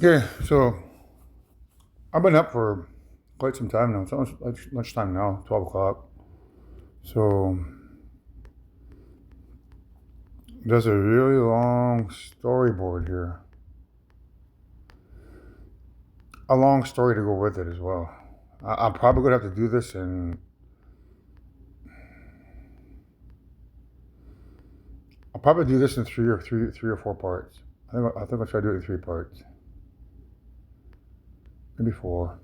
Okay, so I've been up for quite some time now. It's almost lunchtime now, 12 o'clock. So there's a really long storyboard here. A long story to go with it as well. I'm probably going to have to do this in. I'll probably do this in three or four parts. I think I'll try to do it in three parts, maybe four.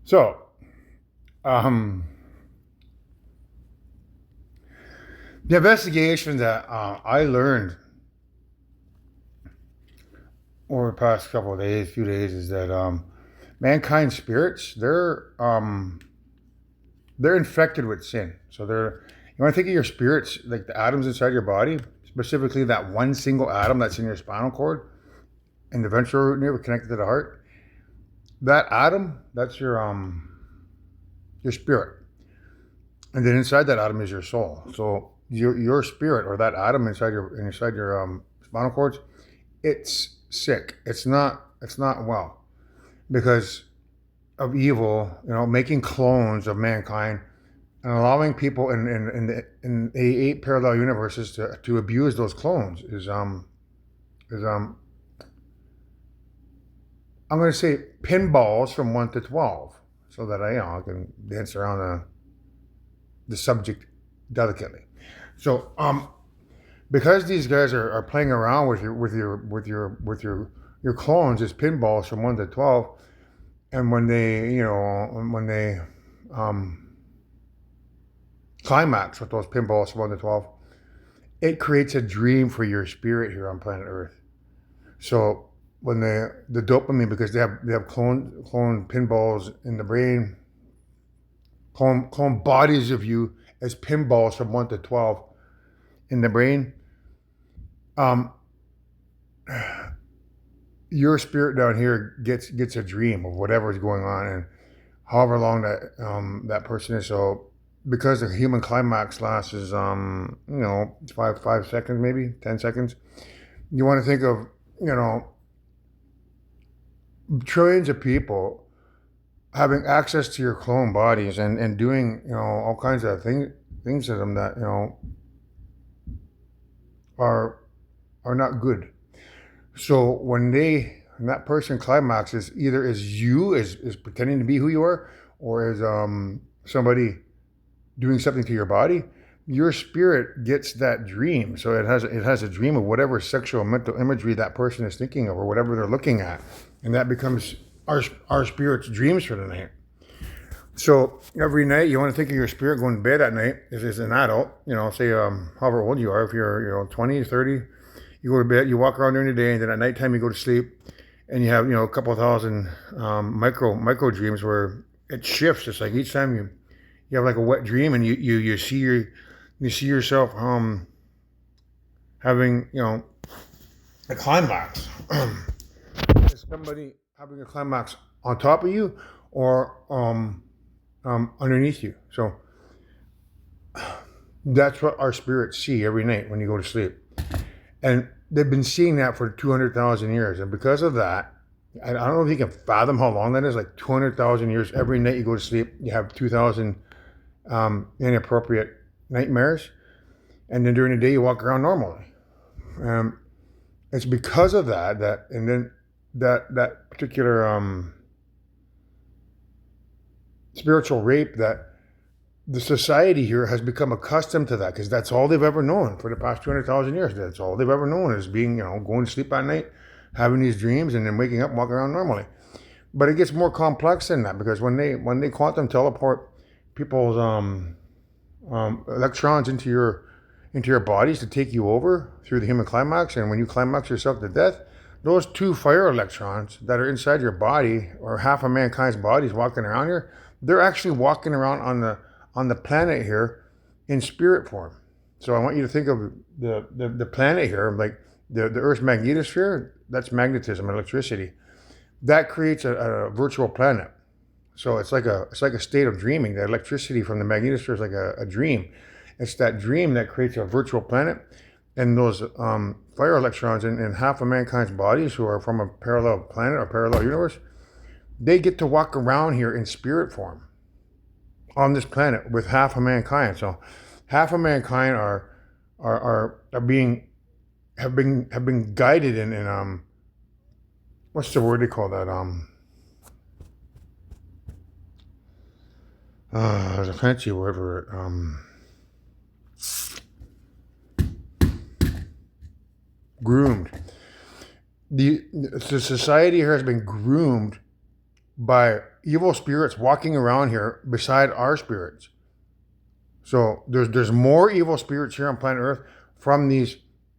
So, um, the investigation that I learned over the past couple of days, few days, is that mankind spirits they're infected with sin. So you want to think of your spirits like the atoms inside your body, specifically that one single atom that's in your spinal cord and the ventral root nerve connected to the heart. That atom, that's your spirit, and then inside that atom is your soul. So your spirit or that atom inside your spinal cords, it's sick. It's not well because of evil, making clones of mankind and allowing people in the eight parallel universes to abuse those clones is I'm going to say pinballs from 1 to 12, so that I can dance around the subject delicately. So because these guys are playing around with your clones as pinballs from 1 to 12, and when they um, climax with those pinballs from 1 to 12, it creates a dream for your spirit here on planet Earth. So when the dopamine, because they have clone pinballs in the brain, clone bodies of you as pinballs from 1 to 12 in the brain. Um, your spirit down here gets a dream of whatever is going on, and however long that person is. So because the human climax lasts is 5 seconds, maybe 10 seconds. You want to think of you know trillions of people having access to your clone bodies and doing all kinds of things to them that are are not good. So when that person climaxes, either as you is pretending to be who you are, or as somebody doing something to your body, your spirit gets that dream. So it has a dream of whatever sexual mental imagery that person is thinking of or whatever they're looking at, and that becomes our spirit's dreams for the night. So every night you want to think of your spirit going to bed at night. If it's an adult, say however old you are, if you're 20, 30, you go to bed, you walk around during the day, and then at nighttime you go to sleep, and you have a couple of thousand micro dreams where it shifts. It's like each time you have like a wet dream, and you see yourself having a climax. Is somebody having a climax on top of you or underneath you? So that's what our spirits see every night when you go to sleep. And they've been seeing that for 200,000 years. And because of that, I don't know if you can fathom how long that is, like 200,000 years. Every night you go to sleep, you have 2,000 inappropriate nightmares. And then during the day, you walk around normally. Um, it's because of and then that particular spiritual rape, that the society here has become accustomed to that because that's all they've ever known for the past 200,000 years. That's all they've ever known is being, going to sleep at night, having these dreams, and then waking up, walking around normally. But it gets more complex than that because when they quantum teleport people's electrons into your bodies to take you over through the human climax, and when you climax yourself to death, those two fire electrons that are inside your body, or half of mankind's bodies walking around here, they're actually walking around on the planet here in spirit form. So I want you to think of the planet here like the Earth's magnetosphere. That's magnetism, electricity. That creates a virtual planet. So it's like a state of dreaming. The electricity from the magnetosphere is like a dream, It's that dream that creates a virtual planet, and those fire electrons in half of mankind's bodies who are from a parallel planet or parallel universe, they get to walk around here in spirit form on this planet with half of mankind. So half of mankind are being have been guided in what's the word they call that? There's a fancy word for it. Groomed. The society here has been groomed by evil spirits walking around here beside our spirits. So there's more evil spirits here on planet Earth from these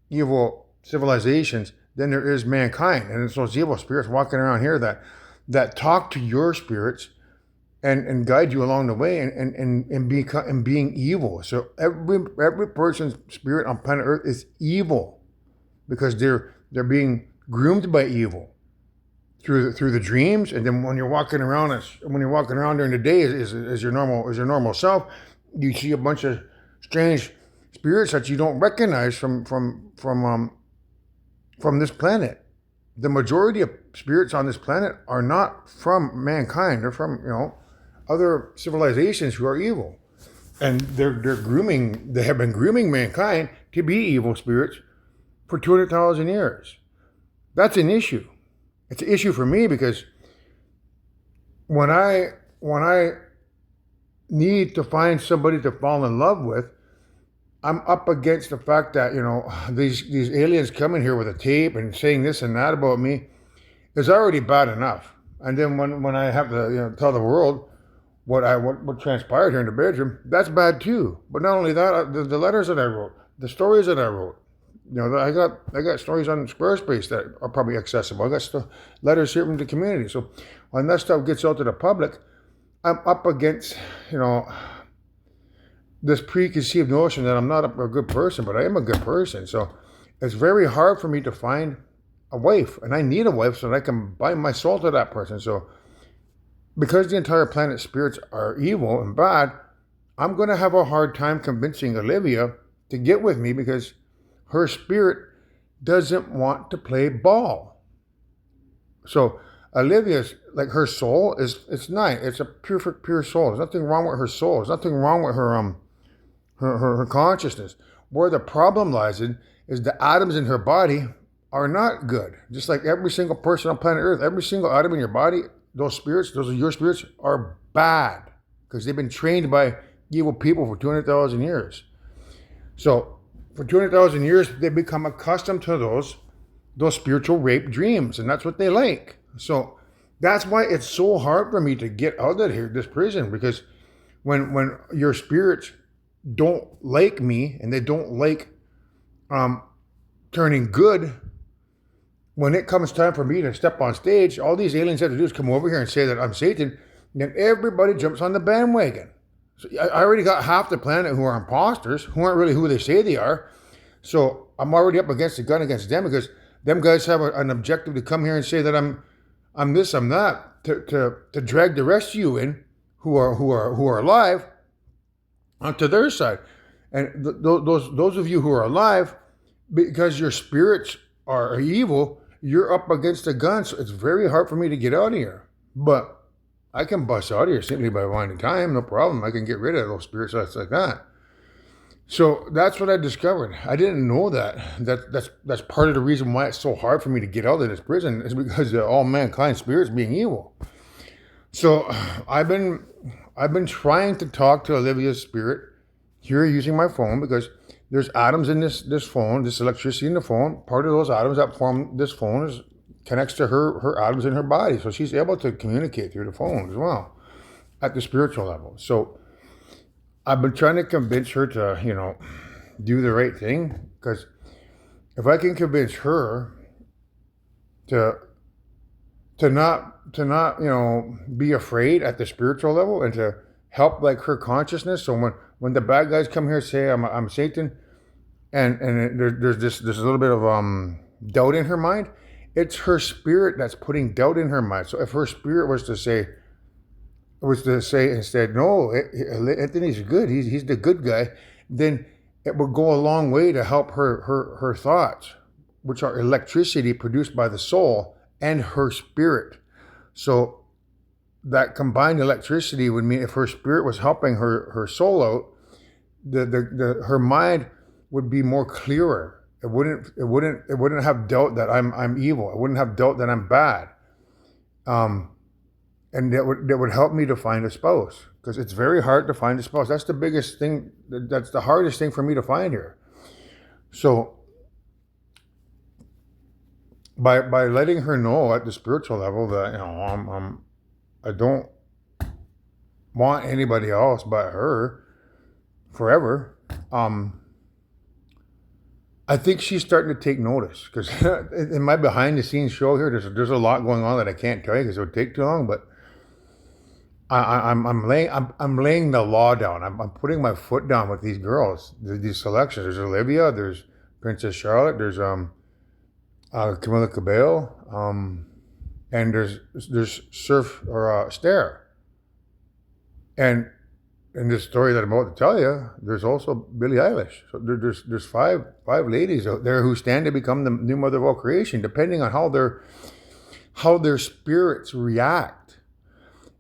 evil civilizations than there is mankind. And it's those evil spirits walking around here that talk to your spirits and guide you along the way and being evil. So every person's spirit on planet Earth is evil because they're being groomed by evil through the dreams, and then when you're walking around during the day as your normal self, you see a bunch of strange spirits that you don't recognize from this planet. The majority of spirits on this planet are not from mankind. They're from other civilizations who are evil, and they have been grooming mankind to be evil spirits for 200,000 years. That's an issue. It's an issue for me because when I need to find somebody to fall in love with, I'm up against the fact that these aliens coming here with a tape and saying this and that about me is already bad enough. And then when I have to tell the world what transpired here in the bedroom, that's bad too. But not only that, the letters that I wrote, the stories that I wrote. I got stories on Squarespace that are probably accessible. I got letters here from the community. So when that stuff gets out to the public, I'm up against this preconceived notion that I'm not a good person, but I am a good person. So it's very hard for me to find a wife, and I need a wife so that I can bind my soul to that person. So because the entire planet's spirits are evil and bad, I'm going to have a hard time convincing Olivia to get with me because her spirit doesn't want to play ball. So Olivia's, like, her soul it's nice. It's a pure soul. There's nothing wrong with her soul. There's nothing wrong with her consciousness. Where the problem lies is the atoms in her body are not good. Just like every single person on planet Earth, every single atom in your body, those are your spirits, are bad because they've been trained by evil people for 200,000 years. So for 200,000 years, they become accustomed to those spiritual rape dreams, and that's what they like. So that's why it's so hard for me to get out of here, this prison, because when your spirits don't like me and they don't like turning good, when it comes time for me to step on stage, all these aliens have to do is come over here and say that I'm Satan, and then everybody jumps on the bandwagon. So I already got half the planet who are imposters, who aren't really who they say they are. So I'm already up against the gun against them because them guys have an objective to come here and say that I'm this, I'm that, to drag the rest of you in who are alive onto their side. And those of you who are alive, because your spirits are evil, you're up against the gun. So it's very hard for me to get out of here. But I can bust out of here simply by finding time, no problem. I can get rid of those spirits like that. So that's what I discovered. I didn't know that. That's part of the reason why it's so hard for me to get out of this prison, is because of all mankind spirits being evil. So I've been trying to talk to Olivia's spirit here using my phone, because there's atoms in this phone, this electricity in the phone. Part of those atoms that form this phone connects to her atoms in her body. So she's able to communicate through the phone as well at the spiritual level. So I've been trying to convince her to, do the right thing, because if I can convince her to not, be afraid at the spiritual level and to help, like, her consciousness. So when the bad guys come here say I'm Satan, and there's this little bit of doubt in her mind, it's her spirit that's putting doubt in her mind. So if her spirit was to say instead, no, Anthony's good, he's the good guy, then it would go a long way to help her thoughts, which are electricity produced by the soul and her spirit. So that combined electricity would mean if her spirit was helping her soul out, her mind would be more clearer. It wouldn't have doubt that I'm evil. It wouldn't have doubt that I'm bad. Um, and that would help me to find a spouse, because it's very hard to find a spouse. That's the biggest thing. That's the hardest thing for me to find here. So by letting her know at the spiritual level that I don't want anybody else but her forever. I think she's starting to take notice, because in my behind the scenes show here, there's a lot going on that I can't tell you because it would take too long. But I'm laying the law down. I'm putting my foot down with these girls, these selections. There's Olivia, there's Princess Charlotte, there's Camilla Cabello, and there's Surf or Stare. And in this story that I'm about to tell you, there's also Billie Eilish. So there's five ladies out there who stand to become the new mother of all creation, depending on how their spirits react.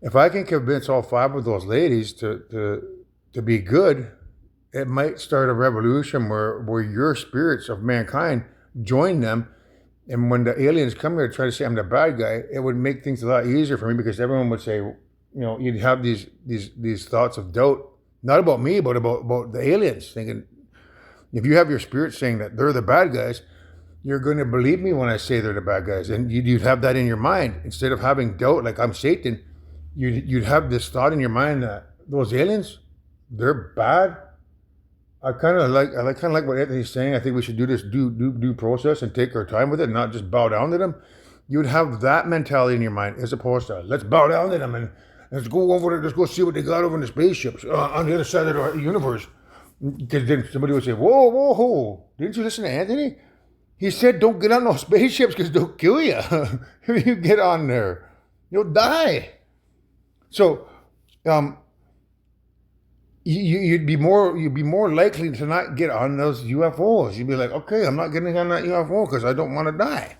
If I can convince all five of those ladies to be good, it might start a revolution where your spirits of mankind join them. And when the aliens come here to try to say I'm the bad guy, it would make things a lot easier for me, because everyone would say, you'd have these thoughts of doubt, not about me, but about the aliens, thinking, if you have your spirit saying that they're the bad guys, you're going to believe me when I say they're the bad guys. And you'd have that in your mind. Instead of having doubt like I'm Satan, you'd have this thought in your mind that those aliens, they're bad. I kind of like what Anthony's saying. I think we should do this due process and take our time with it, not just bow down to them. You'd have that mentality in your mind, as opposed to let's bow down to them and let's go over there, let's go see what they got over in the spaceships on the other side of the universe. Because then somebody would say, whoa, didn't you listen to Anthony? He said don't get on those spaceships because they'll kill you. If you get on there, you'll die. So, you'd be more likely to not get on those UFOs. You'd be like, okay, I'm not getting on that UFO because I don't want to die.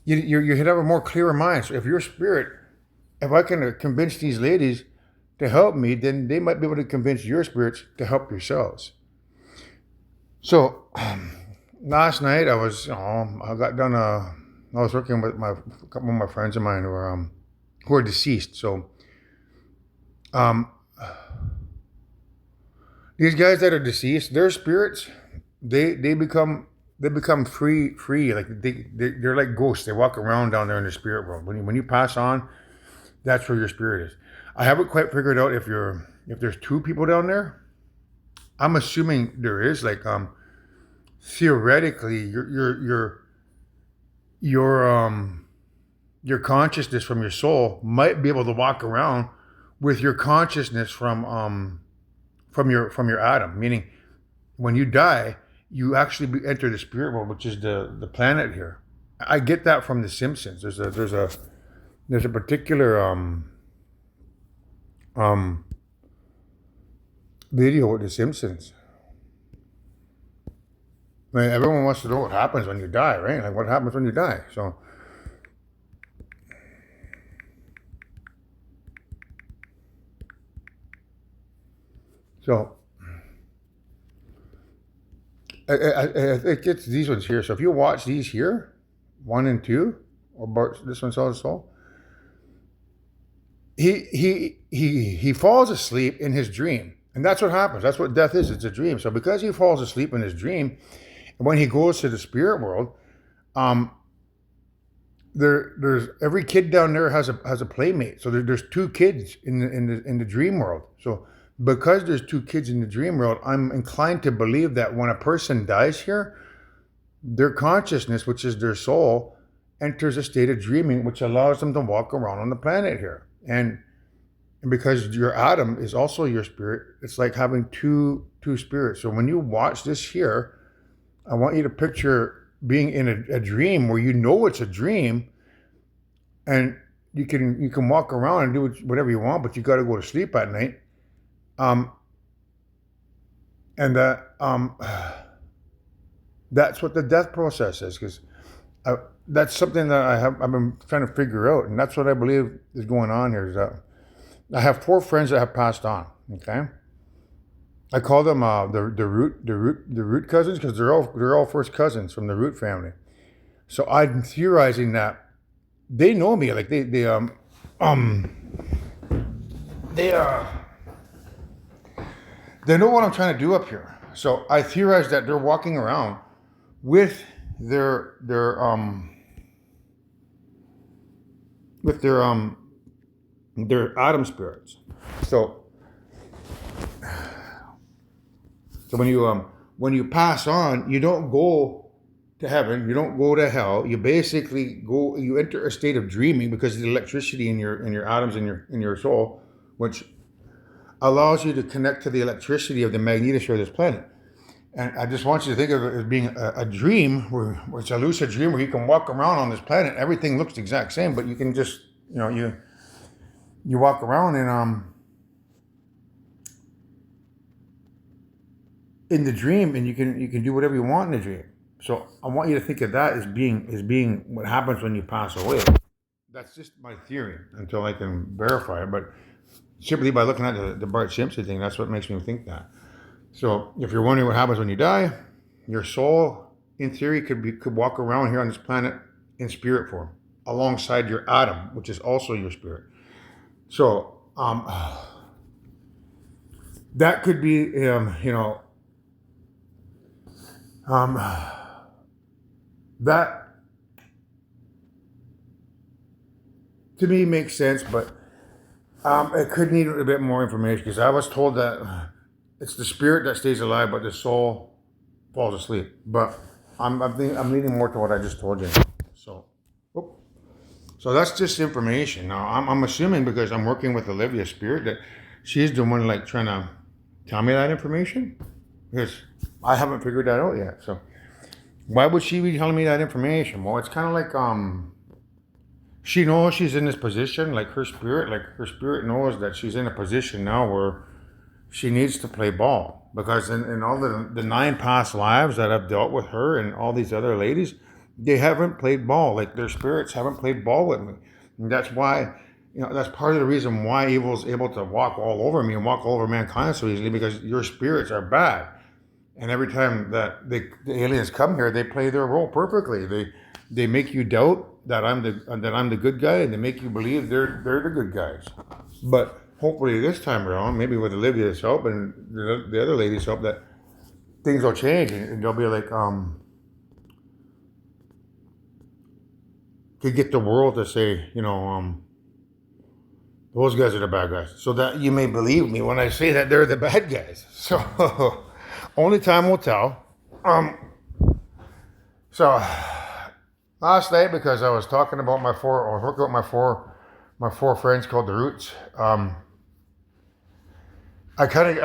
You'd have a more clearer mind. So if your spirit, if I can convince these ladies to help me, then they might be able to convince your spirits to help yourselves. So last night I was working with a couple of my friends of mine who are deceased. So these guys that are deceased, their spirits, they become free. Like they're like ghosts. They walk around down there in the spirit world. When you pass on, that's where your spirit is. I haven't quite figured out if there's two people down there. I'm assuming there is. Like theoretically, your consciousness from your soul might be able to walk around with your consciousness from your atom. Meaning, when you die, you actually enter the spirit world, which is the planet here. I get that from The Simpsons. There's a particular video with The Simpsons. I mean, everyone wants to know what happens when you die, right? Like, what happens when you die? So I think it's these ones here. So if you watch these here, 1 and 2, or this one, Soul to Soul, he falls asleep in his dream, and that's what happens. That's what death is. It's a dream. So because he falls asleep in his dream, when he goes to the spirit world, there's every kid down there has a playmate. So there's two kids in the dream world. So because there's two kids in the dream world, I'm inclined to believe that when a person dies here, their consciousness, which is their soul, enters a state of dreaming, which allows them to walk around on the planet here. And because your atom is also your spirit, it's like having two spirits. So when you watch this here, I want you to picture being in a dream where you know it's a dream, and you can walk around and do whatever you want, but you got to go to sleep at night. And and that's what the death process is. Because that's something that I've been trying to figure out, and that's what I believe is going on here. Is that I have four friends that have passed on. Okay, I call them the root cousins because they're all first cousins from the root family. So I'm theorizing that they know me, like um they they know what I'm trying to do up here. So I theorize that they're walking around with their their um with their atom spirits. So so when you pass on, you don't go to heaven, you don't go to hell. You basically you enter a state of dreaming because of the electricity in your atoms in your soul, which allows you to connect to the electricity of the magnetosphere of this planet. And I just want you to think of it as being a dream, where it's a lucid dream where you can walk around on this planet. Everything looks the exact same, but you can just, you walk around and in the dream, and you can do whatever you want in the dream. So I want you to think of that as being what happens when you pass away. That's just my theory until I can verify it. But simply by looking at the Bart Simpson thing, that's what makes me think that. So if you're wondering what happens when you die, your soul, in theory, could walk around here on this planet in spirit form, alongside your atom, which is also your spirit. So that could be, um, that to me makes sense, but it could need a bit more information because I was told that it's the spirit that stays alive, but the soul falls asleep. But I'm leaning more to what I just told you. So, oop. So that's just information. Now I'm assuming because I'm working with Olivia's spirit that she's the one like trying to tell me that information because I haven't figured that out yet. So why would she be telling me that information? Well, it's kind of like she knows she's in this position, like her spirit knows that she's in a position now where she needs to play ball because in all the nine past lives that I've dealt with her and all these other ladies, they haven't played ball. Like their spirits haven't played ball with me, and that's why, that's part of the reason why evil's able to walk all over me and walk all over mankind so easily because your spirits are bad, and every time that the aliens come here, they play their role perfectly. They make you doubt that I'm the good guy, and they make you believe they're the good guys, but hopefully this time around, maybe with Olivia's help and the other ladies' help, that things will change and they'll be like, could get the world to say, those guys are the bad guys, so that you may believe me when I say that they're the bad guys. So only time will tell. So last night, because I was talking about I was working with my four friends called the Roots. I kind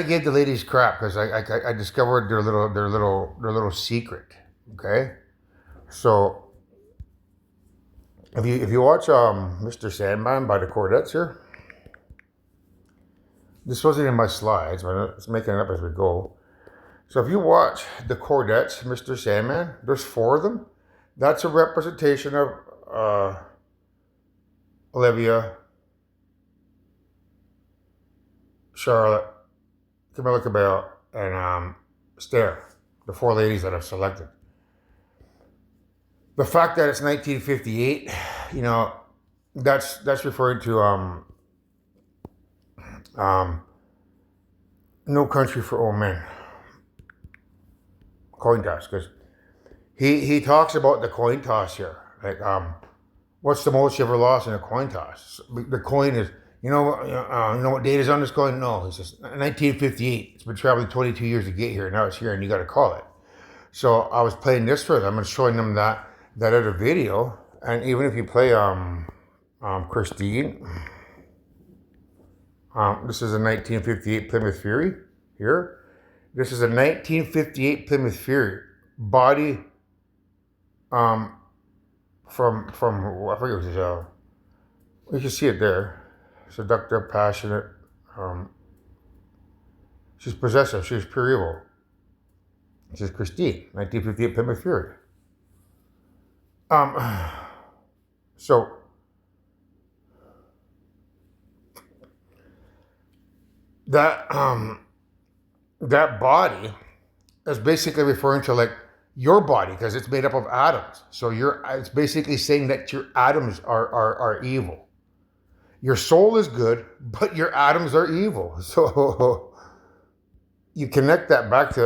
of gave the ladies crap because I discovered their little secret. Okay, so if you watch Mr. Sandman by the Cordettes here, this wasn't in my slides, but it's making it up as we go. So if you watch the Cordettes, Mr. Sandman, there's four of them. That's a representation of Olivia, Charlotte, Camilla Cabello, and Stair, the four ladies that I've selected. The fact that it's 1958, that's referring to No Country for Old Men, coin toss, because he talks about the coin toss here, like what's the most you ever lost in a coin toss? The coin is, you know what date is on this coin? No, it's just 1958. It's been traveling 22 years to get here. Now it's here, and you got to call it. So I was playing this for them and showing them that other video. And even if you play Christine, this is a 1958 Plymouth Fury here. This is a 1958 Plymouth Fury body from I forget what it is. You can see it there. Seductive, passionate, She's possessive. She's pure evil. She's Christine, 1958 Plymouth Fury. Um, so that that body is basically referring to like your body because it's made up of atoms. So it's basically saying that your atoms are evil. Your soul is good, but your atoms are evil. So you connect that back to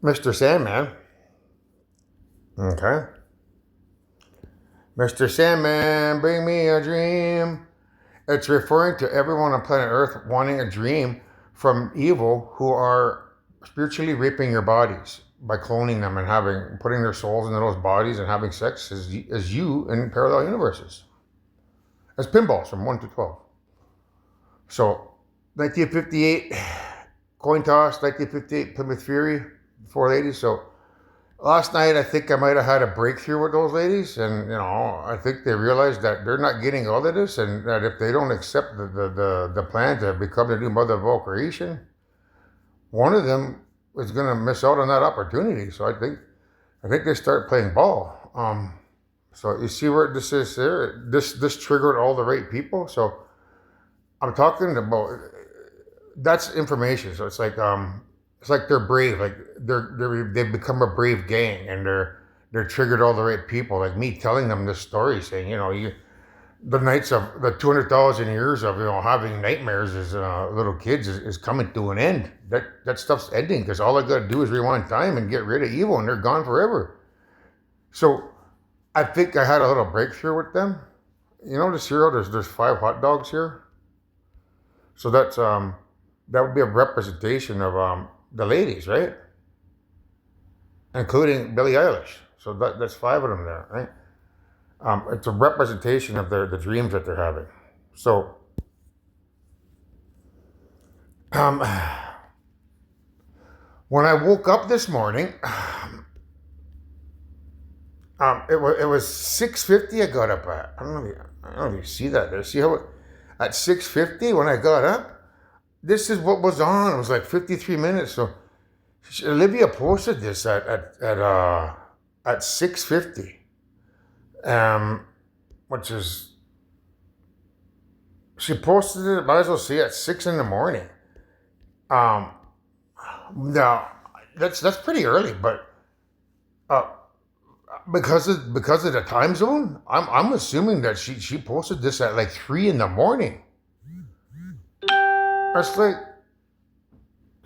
Mr. Sandman. Okay. Mr. Sandman, bring me a dream. It's referring to everyone on planet Earth wanting a dream from evil who are spiritually raping your bodies by cloning them and putting their souls into those bodies and having sex as you in parallel universes. As pinballs from 1 to 12. So, 1958, coin toss, 1958 Plymouth Fury, 4 ladies. So, last night I think I might have had a breakthrough with those ladies, and I think they realized that they're not getting all of this, and that if they don't accept the plan to become the new mother of all creation, one of them is going to miss out on that opportunity. So I think they start playing ball. So you see where this is there? This triggered all the right people. So I'm talking about that's information. So it's like they're brave. Like they've become a brave gang, and they're triggered all the right people. Like me telling them this story, saying the nights of the 200,000 years of having nightmares as little kids is coming to an end. That stuff's ending because all I got to do is rewind time and get rid of evil, and they're gone forever. So I think I had a little breakthrough with them. The cereal, there's 5 hot dogs here. So that would be a representation of the ladies, right? Including Billie Eilish. So that's 5 of them there, right? It's a representation of the dreams that they're having. So when I woke up this morning, it was 6:50. I got up at. I don't know if you see that there. See how at 6:50 when I got up, this is what was on. It was like 53 minutes. So Olivia posted this at 6:50, which is she posted it. Might as well see at 6 in the morning. Now that's pretty early, but because of the time zone, I'm assuming that she posted this at like 3 in the morning. That's like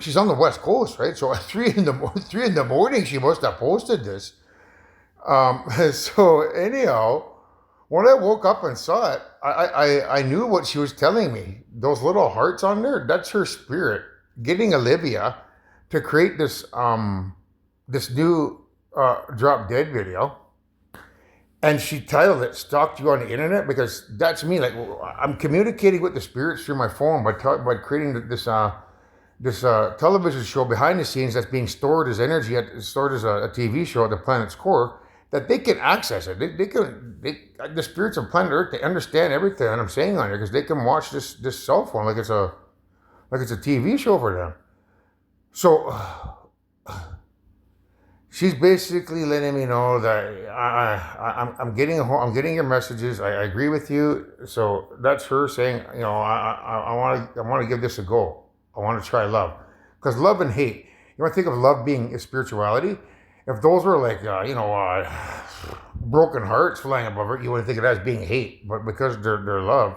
she's on the West Coast, right? So at 3 in the morning, she must have posted this. So anyhow, when I woke up and saw it, I knew what she was telling me. Those little hearts on there, that's her spirit getting Olivia to create this new Drop Dead video. And she titled it "Stalked You on the Internet" because that's me. Like I'm communicating with the spirits through my phone by creating this television show behind the scenes that's being stored as energy, stored as a TV show at the planet's core. That they can access it. The spirits of planet Earth, they understand everything that I'm saying on here because they can watch this cell phone like it's a TV show for them. So she's basically letting me know that I'm getting your messages. I agree with you. So that's her saying, I want to give this a go. I want to try love, because love and hate. You want to think of love being a spirituality. If those were like broken hearts flying above it, you would think of it as being hate. But because they're love,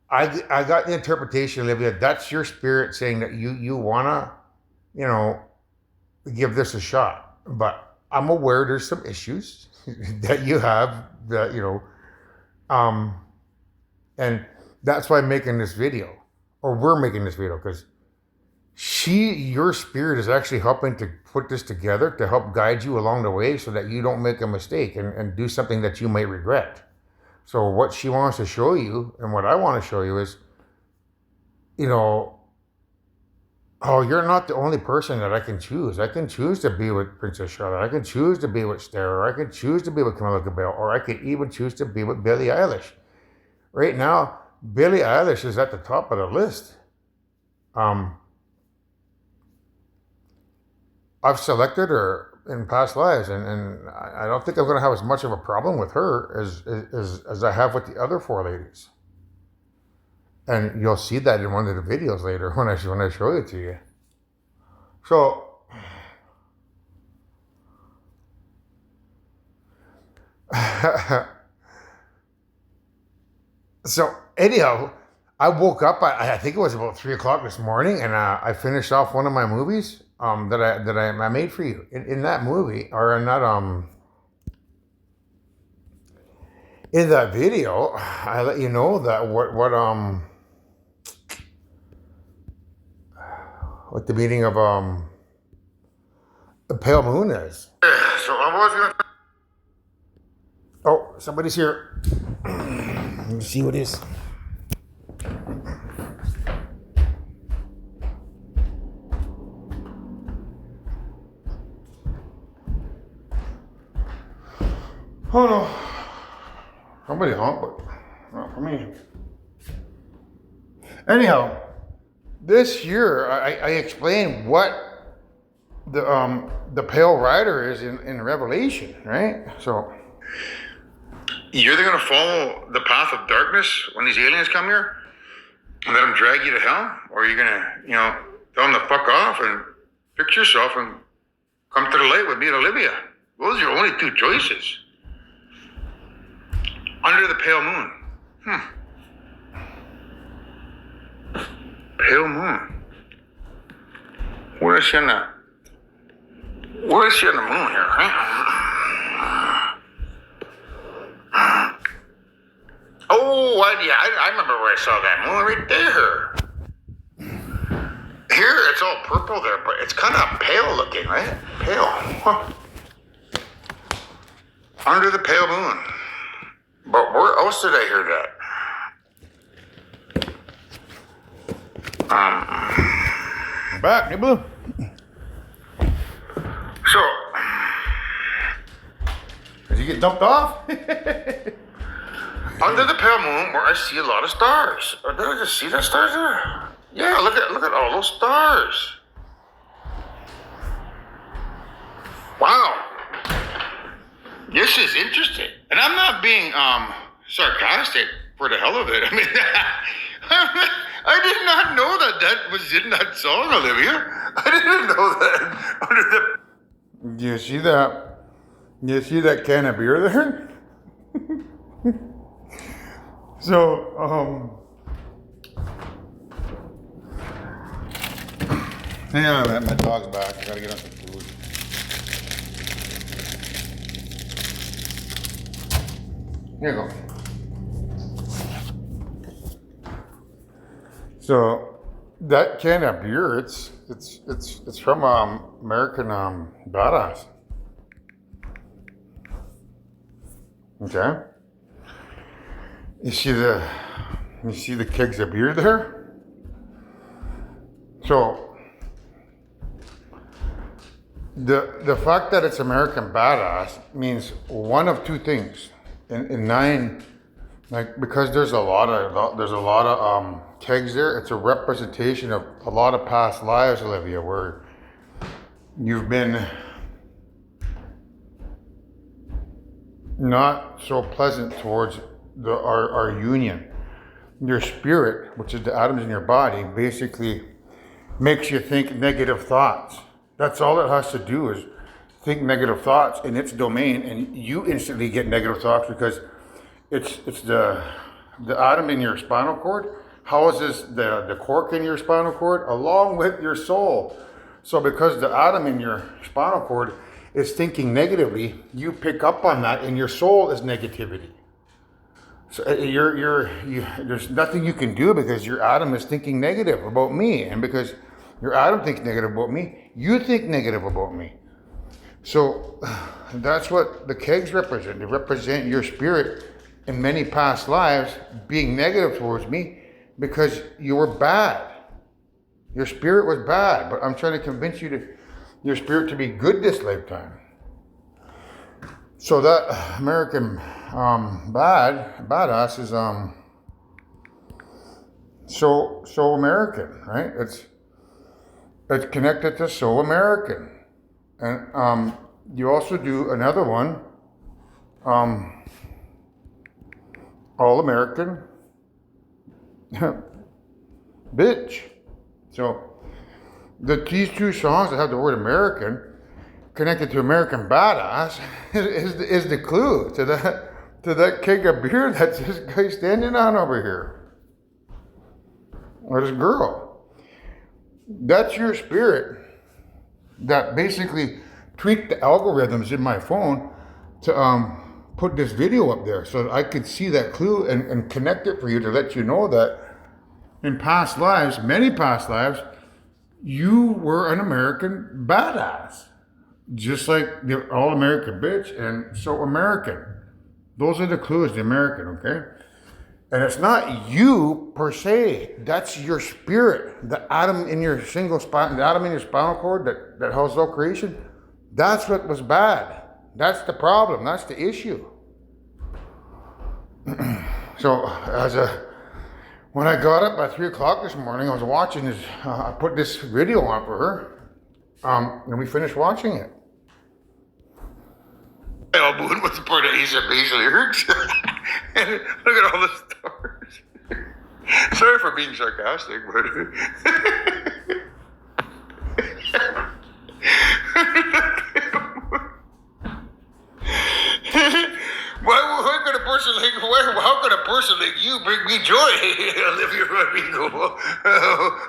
I got the interpretation, Olivia. That's your spirit saying that you wanna, give this a shot. But I'm aware there's some issues that you have that and that's why I'm making this video, or we're making this video, because your spirit is actually helping to put this together to help guide you along the way so that you don't make a mistake and do something that you might regret. So what she wants to show you and what I want to show you is, you're not the only person that I can choose. I can choose to be with Princess Charlotte. I can choose to be with Stara, or I can choose to be with Camilla Cabello, or I could even choose to be with Billie Eilish. Right now, Billie Eilish is at the top of the list. Um, I've selected her in past lives, and I don't think I'm going to have as much of a problem with her as I have with the other four ladies. And you'll see that in one of the videos later when I show it to you. So, so anyhow, I woke up. I think it was about 3 o'clock this morning, and I finished off one of my movies that I made for you. In that movie, or in that video, I let you know that what the meaning of the pale moon is. So I was gonna. Oh, somebody's here. Let me see what it is. Oh no. Somebody home, but not for me. Anyhow, this year I explained what the pale rider is in Revelation, right? So you're either gonna follow the path of darkness when these aliens come here and let them drag you to hell, or you're gonna, tell them to fuck off and fix yourself and come to the light with me and Olivia. Those are your only two choices. Under the pale moon. Pale moon. Where is she on the moon here, huh? Oh, I remember where I saw that moon right there. Here, it's all purple there, but it's kind of pale looking, right? Pale. Huh. Under the pale moon. But where else did I hear that? Back, Nibbler. So, did you get dumped off? Under the pale moon, where I see a lot of stars. Or did I just see the stars there? Yeah, look at all those stars. Wow. This is interesting. And I'm not being sarcastic for the hell of it. I mean, I did not know that was in that song, Olivia. I didn't know that. Do you see that? Do you see that can of beer there? So, hang on a minute, my dog's back. I gotta get on some food. Here you go. So that can of beer, it's from American Badass. Okay. You see the kegs of beer there? So the fact that it's American Badass means one of two things. In 9, like, because there's a lot of kegs there. It's a representation of a lot of past lives, Olivia, where you've been not so pleasant towards our union. Your spirit, which is the atoms in your body, basically makes you think negative thoughts. That's all it has to do is think negative thoughts in its domain, and you instantly get negative thoughts because it's the atom in your spinal cord houses the cork in your spinal cord along with your soul. So because the atom in your spinal cord is thinking negatively, you pick up on that, and your soul is negativity. So there's nothing you can do because your atom is thinking negative about me, and because your atom thinks negative about me, you think negative about me. So that's what the kegs represent. They represent your spirit in many past lives being negative towards me because you were bad. Your spirit was bad, but I'm trying to convince your spirit to be good this lifetime. So that American badass is so American, right? It's connected to so American, and you also do another one, um, all American, bitch. So these two songs that have the word American connected to American Badass is the clue to that keg of beer that this guy's standing on over here, or this girl. That's your spirit that basically tweaked the algorithms in my phone to put this video up there so that I could see that clue and connect it for you to let you know that in past lives, many past lives, you were an American badass. Just like the all American bitch and so American. Those are the clues, the American, okay? And it's not you per se. That's your spirit. The atom in your the atom in your spinal cord that houses all creation. That's what was bad. That's the problem. That's the issue. So when I got up at 3 o'clock this morning, I was watching this. I put this video on for her, and we finished watching it. Moon was part of Asia lyrics. And look at all the stars. Sorry for being sarcastic, but how could a person like you bring me joy? Olivia Rodrigo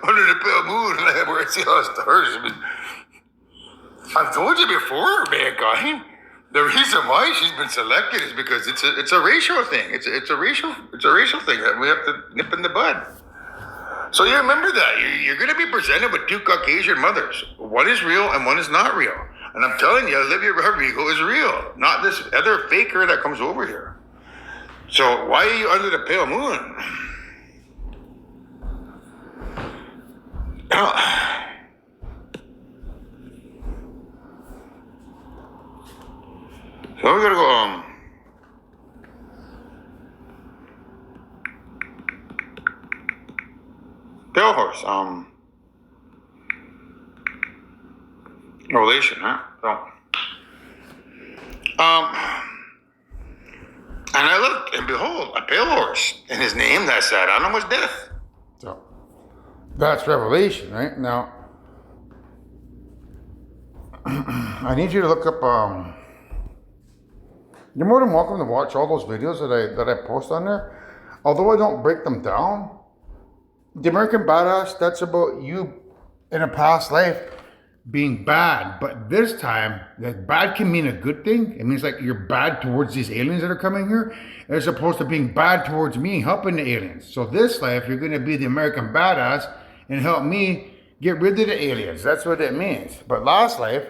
under the pale moon, where I see all the stars. I mean, I've told you before, mankind. The reason why she's been selected is because it's a racial thing. It's a racial thing that we have to nip in the bud. So you remember that you're going to be presented with two Caucasian mothers. One is real and one is not real. And I'm telling you, Olivia Rodrigo is real, not this other faker that comes over here. So why are you under the pale moon? So we gotta go, pale horse, relation, huh? So, and I looked, and behold, a pale horse, and his name that sat on him was Death. So, that's Revelation, right? Now, I need you to look up, you're more than welcome to watch all those videos that I post on there. Although I don't break them down, the American Badass, that's about you in a past life being bad. But this time, that bad can mean a good thing. It means like you're bad towards these aliens that are coming here, as opposed to being bad towards me, helping the aliens. So this life, you're going to be the American Badass and help me get rid of the aliens. That's what it means. But last life,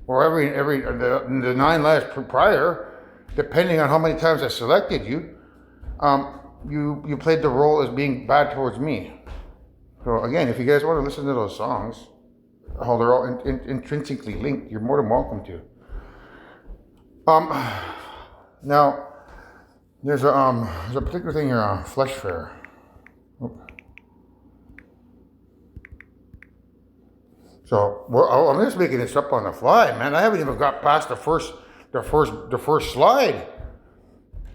or the 9 lives prior, depending on how many times I selected you, you played the role as being bad towards me. So again, if you guys want to listen to those songs, how they're all intrinsically linked, you're more than welcome to. Now there's a particular thing here, Flesh Fair. So I'm just making this up on the fly, man. I haven't even got past the first slide.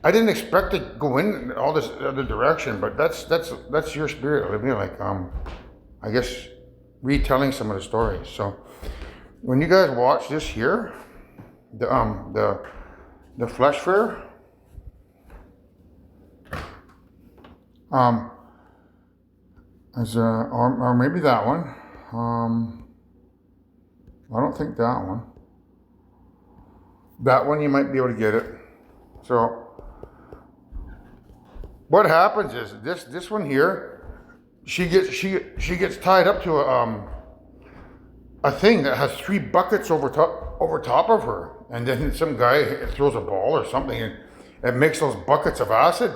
I didn't expect to go in all this other direction, but that's your spirit, Olivia. Like I guess retelling some of the stories. So when you guys watch this here, the Flesh Fair, or maybe that one. I don't think that one. That one you might be able to get it. So what happens is this one here, she gets tied up to a thing that has 3 buckets over top of her, and then some guy throws a ball or something, and it makes those buckets of acid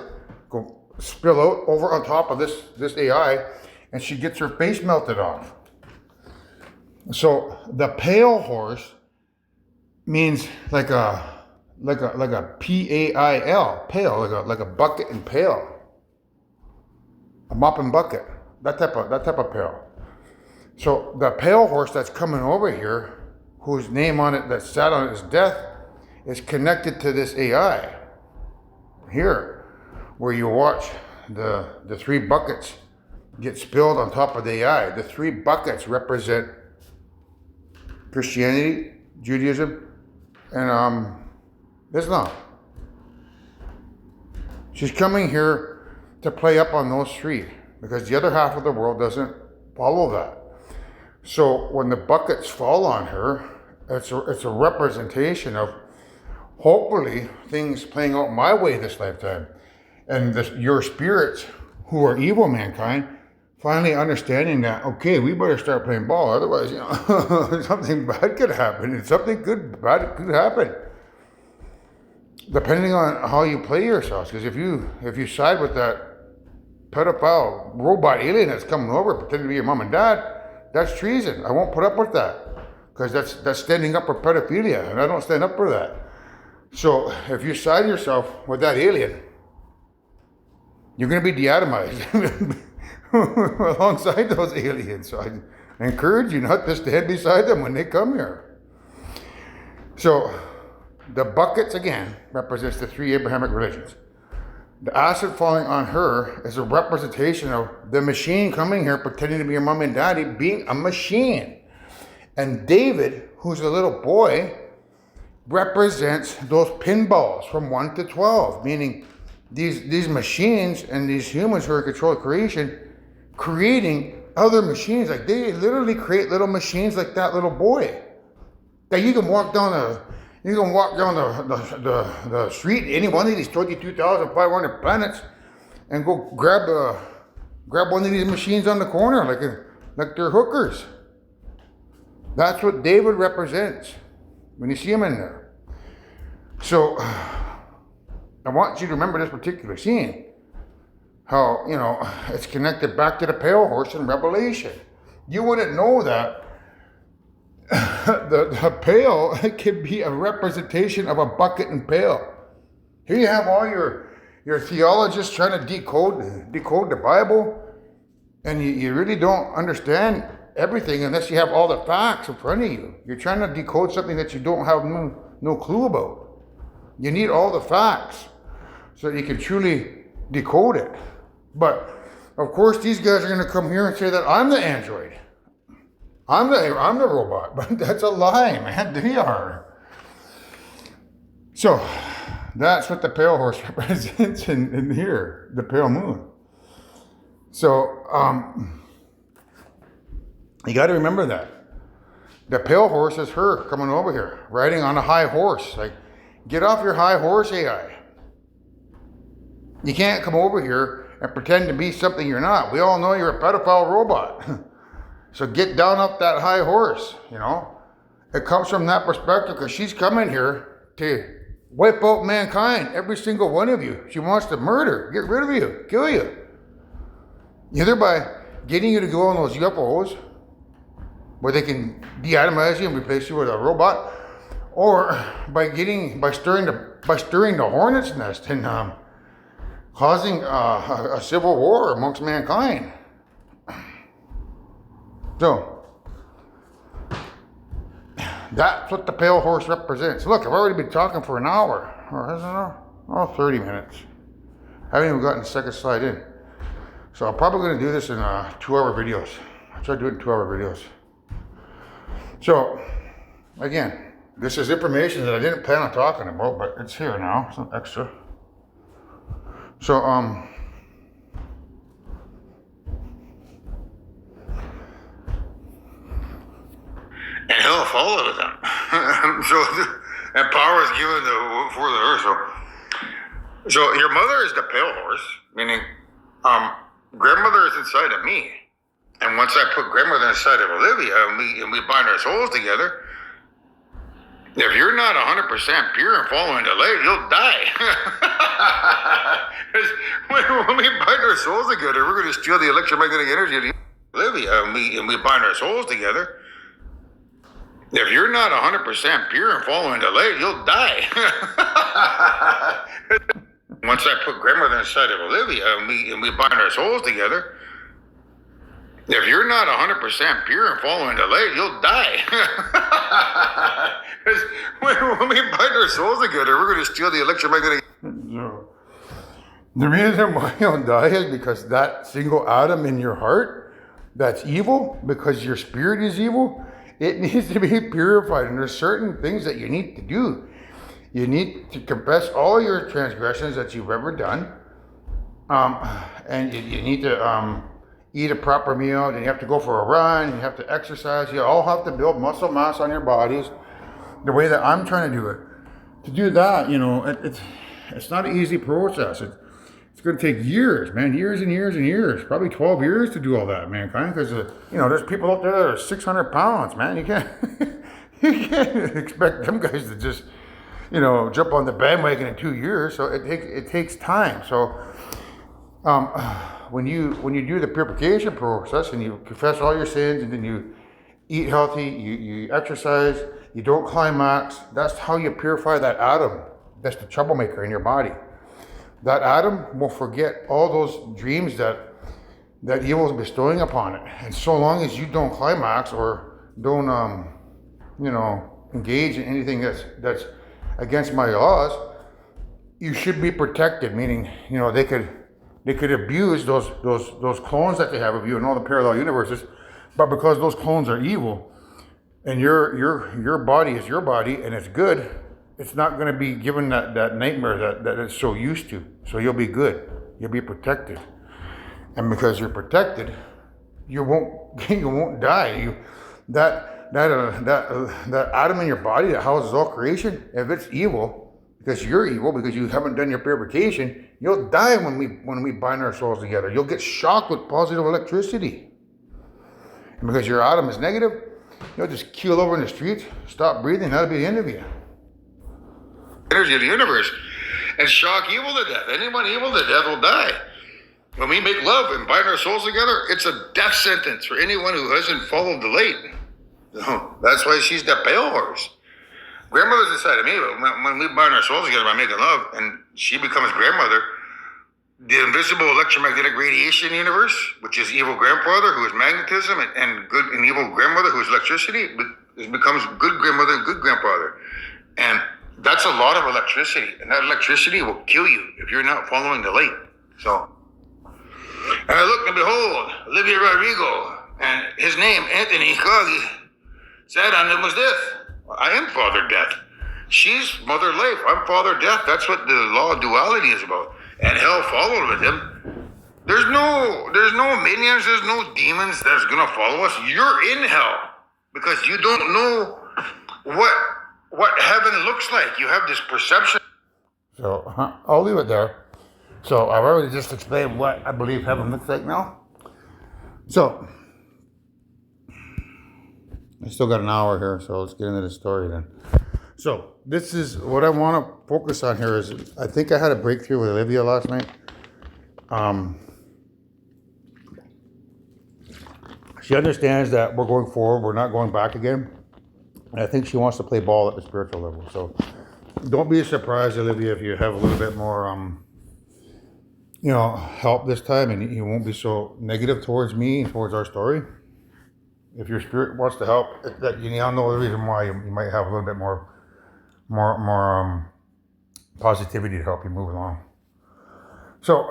go spill out over on top of this AI, and she gets her face melted off. So the pale horse means like a PAIL, pale, like a bucket and pail. a mop and bucket, that type of pail. So the pale horse that's coming over here, whose name on it that sat on his death, is connected to this AI here, where you watch the three buckets get spilled on top of the AI. The three buckets represent Christianity, Judaism, and Islam. She's coming here to play up on those three because the other half of the world doesn't follow that. So when the buckets fall on her, it's a representation of hopefully things playing out my way this lifetime, and your spirits who are evil mankind finally understanding that, okay, we better start playing ball, otherwise, something bad could happen, and something bad could happen, depending on how you play yourselves. Because if you side with that pedophile robot alien that's coming over pretending to be your mom and dad, that's treason. I won't put up with that, because that's standing up for pedophilia, and I don't stand up for that. So if you side yourself with that alien, you're going to be de-atomized alongside those aliens. So I encourage you not to stand beside them when they come here. So the buckets, again, represents the three Abrahamic religions. The acid falling on her is a representation of the machine coming here pretending to be your mom and daddy being a machine. And David, who's a little boy, represents those pinballs from 1 to 12, meaning these machines and these humans who are in control of creation, creating other machines. Like they literally create little machines like that little boy. That you can walk down the street, any one of these 22,500 planets, and go grab one of these machines on the corner like they're hookers. That's what David represents when you see him in there. So I want you to remember this particular scene. How, it's connected back to the pale horse in Revelation. You wouldn't know that the pail could be a representation of a bucket and pail. Here you have all your theologists trying to decode the Bible, and you really don't understand everything unless you have all the facts in front of you. You're trying to decode something that you don't have no clue about. You need all the facts so that you can truly decode it. But of course, these guys are going to come here and say that I'm the android. I'm the robot, but that's a lie, man. They are. So that's what the pale horse represents in here, the pale moon. So you got to remember that. The pale horse is her coming over here, riding on a high horse. Like, get off your high horse, AI. You can't come over here and pretend to be something you're not. We all know you're a pedophile robot. So get down off that high horse, It comes from that perspective because she's coming here to wipe out mankind, every single one of you. She wants to murder, get rid of you, kill you. Either by getting you to go on those UFOs, where they can de-atomize you and replace you with a robot, or by stirring the hornet's nest and causing a civil war amongst mankind. So that's what the pale horse represents. Look, I've already been talking for an hour, or 30 minutes. I haven't even gotten the second slide in. So I'm probably going to do this in 2-hour videos. I'll try doing 2-hour videos. So again, this is information that I didn't plan on talking about, but it's here now. It's not extra. So and he'll follow them. And power is given for the earth. So your mother is the pale horse, meaning grandmother is inside of me. And once I put grandmother inside of Olivia and we bind our souls together, if you're not 100% pure and following the light, you'll die. when we bind our souls together, we're going to steal the electromagnetic energy of Olivia and we bind our souls together. If you're not 100% pure and following the light, you'll die. Once I put grandmother inside of Olivia and we bind our souls together, if you're not 100% pure and following the light, you'll die. Because when we bind our souls together, we're going to steal the electromagnetic. So, the reason why you'll die is because that single atom in your heart that's evil, because your spirit is evil, it needs to be purified. And there's certain things that you need to do. You need to confess all your transgressions that you've ever done. And you need to eat a proper meal, and you have to go for a run, you have to exercise. You all have to build muscle mass on your bodies the way that I'm trying to do it. To do that, it's not an easy process. It's going to take years, man, years and years and years, probably 12 years to do all that, mankind, because, there's people out there that are 600 pounds, man. You can't, you can't expect them guys to just, jump on the bandwagon in 2 years. So it takes time. So when you do the purification process and you confess all your sins and then you eat healthy, you exercise, you don't climax, that's how you purify that atom. That's the troublemaker in your body. That atom will forget all those dreams that evil is bestowing upon it. And so long as you don't climax or don't, engage in anything that's against my laws, you should be protected. Meaning, they could abuse those clones that they have of you in all the parallel universes, but because those clones are evil, and your body is your body and it's good, it's not going to be given that nightmare that it's so used to. So you'll be good. You'll be protected. And because you're protected, you won't die. That atom in your body that houses all creation, if it's evil, because you're evil, because you haven't done your purification, you'll die when we bind our souls together. You'll get shocked with positive electricity. And because your atom is negative, you'll just keel over in the streets, stop breathing, that'll be the end of you. Energy of the universe, and shock evil to death. Anyone evil to death will die. When we make love and bind our souls together, it's a death sentence for anyone who hasn't followed the light. So that's why she's the pale horse. Grandmother's inside of me, but when we bind our souls together by making love, and she becomes grandmother, the invisible electromagnetic radiation universe, which is evil grandfather, who is magnetism, and good and evil grandmother, who is electricity, it becomes good grandmother and good grandfather. And that's a lot of electricity, and that electricity will kill you if you're not following the light. So, and I looked and behold, Olivia Rodrigo, and his name, Anthony Kagi, sat on him was death. I am Father Death. She's Mother Life. I'm Father Death. That's what the law of duality is about. And hell followed with him. There's no minions, there's no demons that's gonna follow us. You're in hell because you don't know what heaven looks like. You have this perception. So I'll leave it there. So I've already just explained what I believe heaven looks like now. So I still got an hour here, so let's get into the story then. So this is what I want to focus on here is I think I had a breakthrough with Olivia last night. She understands that we're going forward, we're not going back again. And I think she wants to play ball at the spiritual level. So don't be surprised, Olivia, if you have a little bit more, help this time, and you won't be so negative towards me and towards our story. If your spirit wants to help, that you now know the reason why you might have a little bit more positivity to help you move along. So,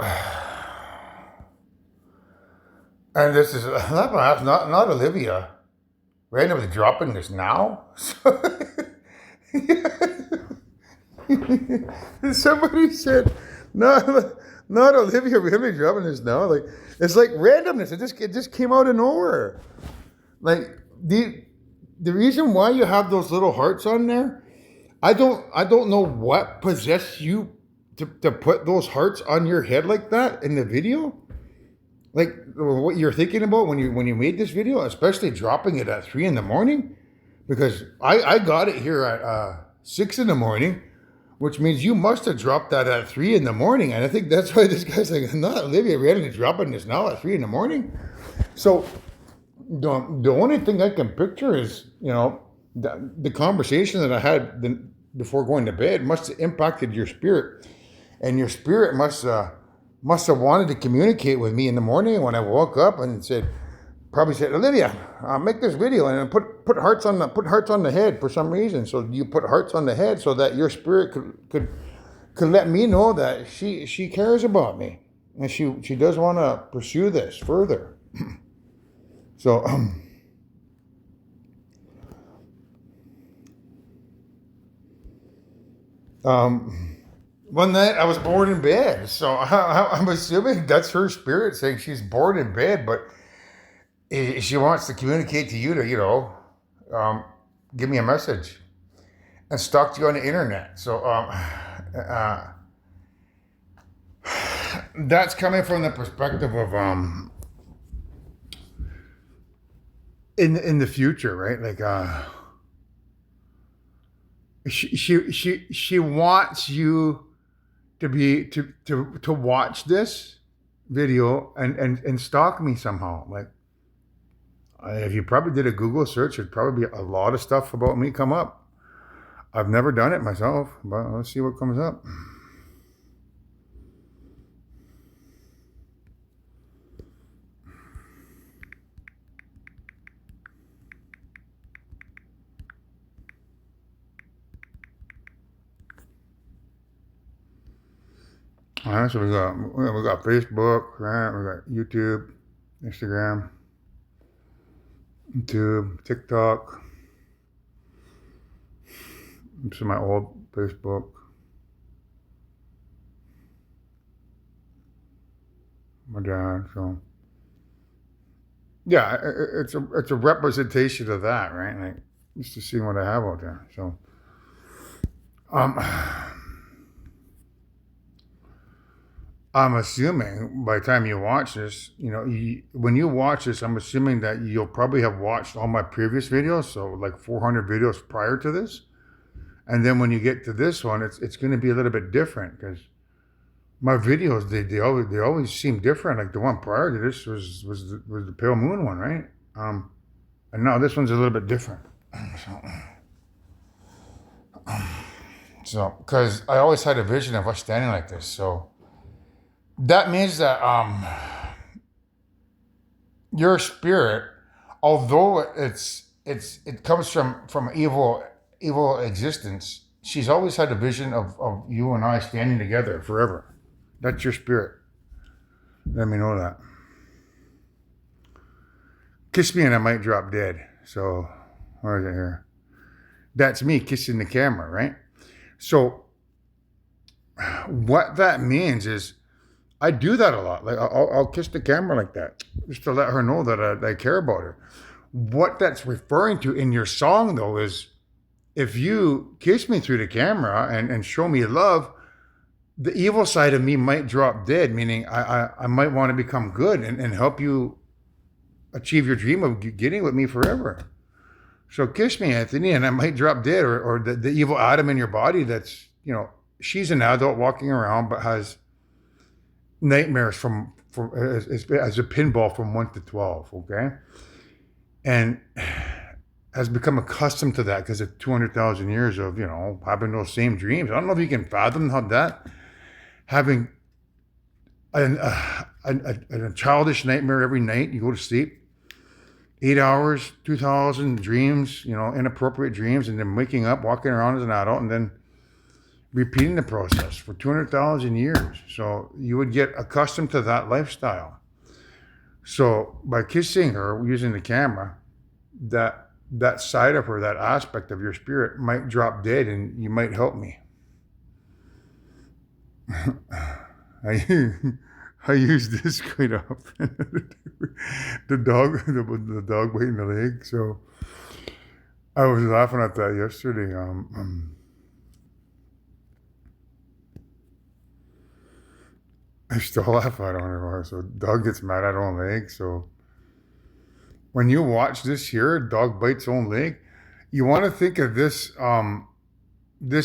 and this is not Olivia randomly dropping this now. Somebody said, not Olivia randomly dropping this now. Like, it's like randomness. It just came out of nowhere. Like the reason why you have those little hearts on there, I don't know what possessed you to put those hearts on your head like that in the video. Like what you're thinking about when you made this video, especially dropping it at 3 a.m, because I got it here at 6 a.m, which means you must have dropped that at 3 a.m, and I think that's why this guy's like, not Olivia randomly dropping this now at 3 a.m. So the only thing I can picture is, the conversation that I had before going to bed must have impacted your spirit. And your spirit must have wanted to communicate with me in the morning when I woke up and probably said, Olivia, make this video and put hearts on the head for some reason. So you put hearts on the head so that your spirit could let me know that she cares about me and she does want to pursue this further. So one night I was bored in bed, so I'm assuming that's her spirit saying she's bored in bed, but she wants to communicate to you to, um, give me a message and stalk you on the internet. So uh, that's coming from the perspective of in the future, right? Like she wants you to be to watch this video and stalk me somehow. Like if you probably did a Google search, there'd probably be a lot of stuff about me come up. I've never done it myself, but let's see what comes up. All right, so we got Facebook, right? We got YouTube, Instagram, YouTube, TikTok. This is my old Facebook. My dad. So yeah, it's a representation of that, right? Like just to see what I have out there. So um. I'm assuming by the time you watch this, when you watch this, I'm assuming that you'll probably have watched all my previous videos, so like 400 videos prior to this. And then when you get to this one, it's going to be a little bit different because my videos they always seem different. Like the one prior to this was the pale moon one, right? And now this one's a little bit different. So because I always had a vision of us standing like this, so. That means that your spirit, although it comes from evil existence, she's always had a vision of you and I standing together forever. That's your spirit. Let me know that. Kiss me and I might drop dead. So where is it here? That's me kissing the camera, right? So what that means is I do that a lot. Like I'll kiss the camera like that, just to let her know that I care about her. What that's referring to in your song, though, is if you kiss me through the camera and show me love, the evil side of me might drop dead. Meaning, I might want to become good and help you achieve your dream of getting with me forever. So kiss me, Anthony, and I might drop dead, or the evil Adam in your body. That's she's an adult walking around, but has nightmares from as a pinball from 1 to 12, okay, and has become accustomed to that because of 200,000 years of having those same dreams. I don't know if you can fathom how that having a childish nightmare every night. You go to sleep 8 hours, 2,000 dreams, inappropriate dreams, and then waking up, walking around as an adult, and then repeating the process for 200,000 years. So you would get accustomed to that lifestyle. So by kissing her using the camera, that side of her, that aspect of your spirit might drop dead and you might help me. I use this quite often. the dog biting the leg. So I was laughing at that yesterday. I still laugh at it on it. So dog gets mad at own leg. So when you watch this here, dog bites own leg, you want to think of this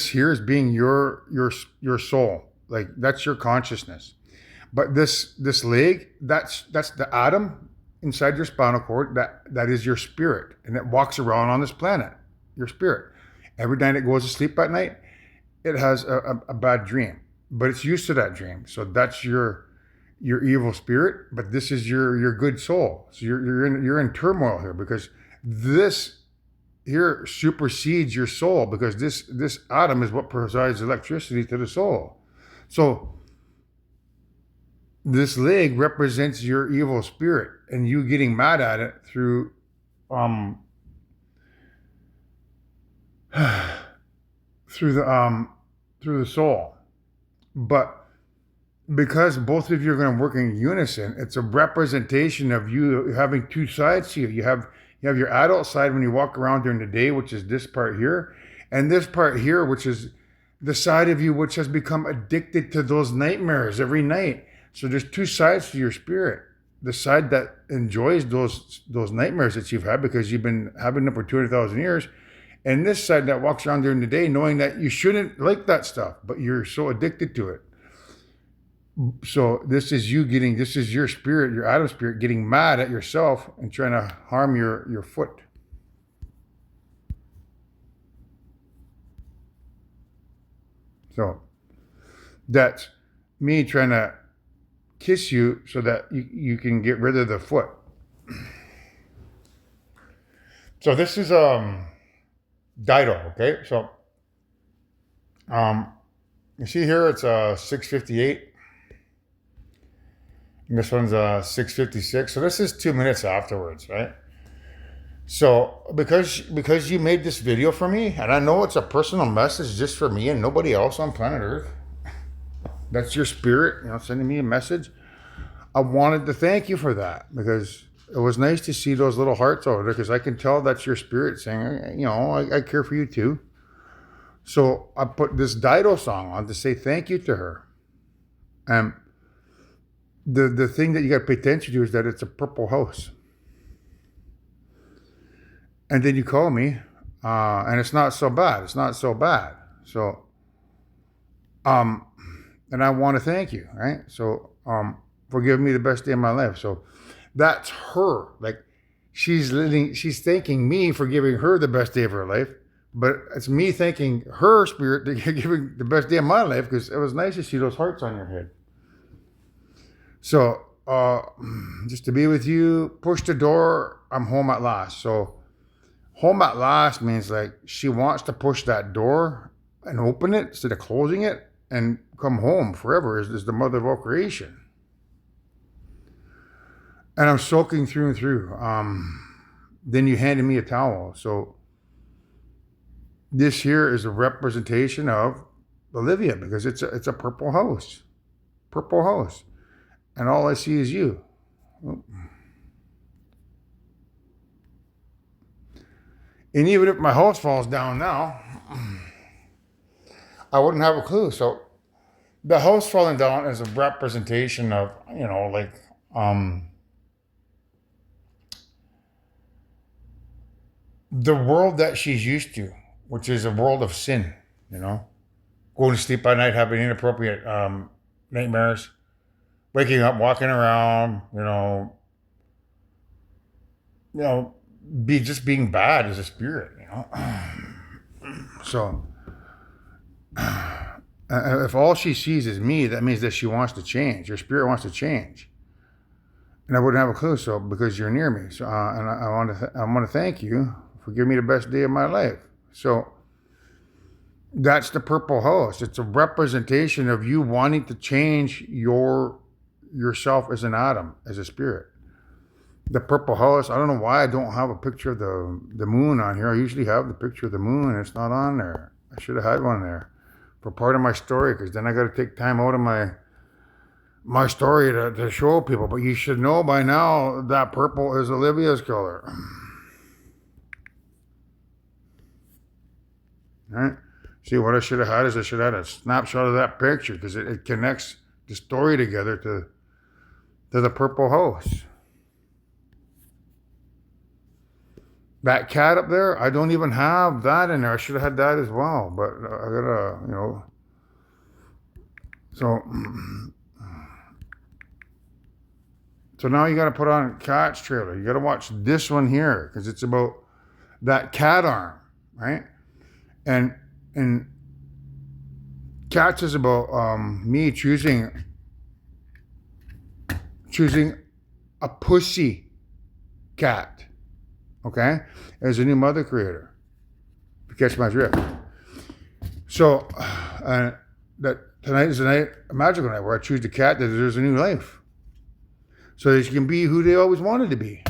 here as being your soul. Like that's your consciousness. But this leg, that's the atom inside your spinal cord. That is your spirit, and it walks around on this planet. Your spirit. Every night it goes to sleep at night, it has a bad dream. but it's used to that dream. So that's your evil spirit, but this is your good soul. So you're in turmoil here because this here supersedes your soul, because this atom is what provides electricity to the soul. So this leg represents your evil spirit and you getting mad at it through um through the soul. But because both of you are going to work in unison, it's a representation of you having two sides to you. You have your adult side when you walk around during the day, which is this part here, and this part here, which is the side of you which has become addicted to those nightmares every night. So there's two sides to your spirit. The side that enjoys those nightmares that you've had because you've been having them for 200,000 years, and this side that walks around during the day knowing that you shouldn't like that stuff, but you're so addicted to it. So this is your spirit, your Adam spirit, getting mad at yourself and trying to harm your foot. So that's me trying to kiss you so that you can get rid of the foot. So this is Dido, okay? So you see here it's 6:58. And this one's 6:56. So this is 2 minutes afterwards, right? So because you made this video for me, and I know it's a personal message just for me and nobody else on planet Earth. That's your spirit, sending me a message. I wanted to thank you for that, because it was nice to see those little hearts over there, because I can tell that's your spirit saying, I care for you too. So I put this Dido song on to say thank you to her. And the thing that you got to pay attention to is that it's a purple house. And then you call me, and it's not so bad. It's not so bad. So, and I want to thank you, right? So, for giving me the best day of my life. So, that's her. Like, she's thanking me for giving her the best day of her life. But it's me thanking her spirit to giving the best day of my life, because it was nice to see those hearts on your head. So, just to be with you, push the door, I'm home at last. So, home at last means like she wants to push that door and open it instead of closing it and come home forever is the mother of all creation. And I'm soaking through and through. Then you handed me a towel. So this here is a representation of Olivia, because it's a purple house. Purple house. And all I see is you. And even if my house falls down now, I wouldn't have a clue. So the house falling down is a representation of, the world that she's used to, which is a world of sin, going to sleep at night, having inappropriate nightmares, waking up, walking around, being bad as a spirit, So, if all she sees is me, that means that she wants to change. Your spirit wants to change, and I wouldn't have a clue. So, because you're near me, so and I want to thank you for giving me the best day of my life. So, that's the purple house. It's a representation of you wanting to change yourself as an atom, as a spirit. The purple house, I don't know why I don't have a picture of the moon on here. I usually have the picture of the moon, and it's not on there. I should have had one there for part of my story, because then I got to take time out of my story to show people. But you should know by now that purple is Olivia's color. All right? See, what I should have had is I should have had a snapshot of that picture, because it connects the story together to the purple house. That cat up there, I don't even have that in there. I should have had that as well, but I gotta, So now you gotta put on Cat's trailer. You gotta watch this one here, because it's about that cat arm, right? And Cats is about me choosing a pussy cat. Okay, as a new mother creator. If you catch my drift. So, that tonight is a magical night where I choose the cat that deserves a new life, so that she can be who they always wanted to be.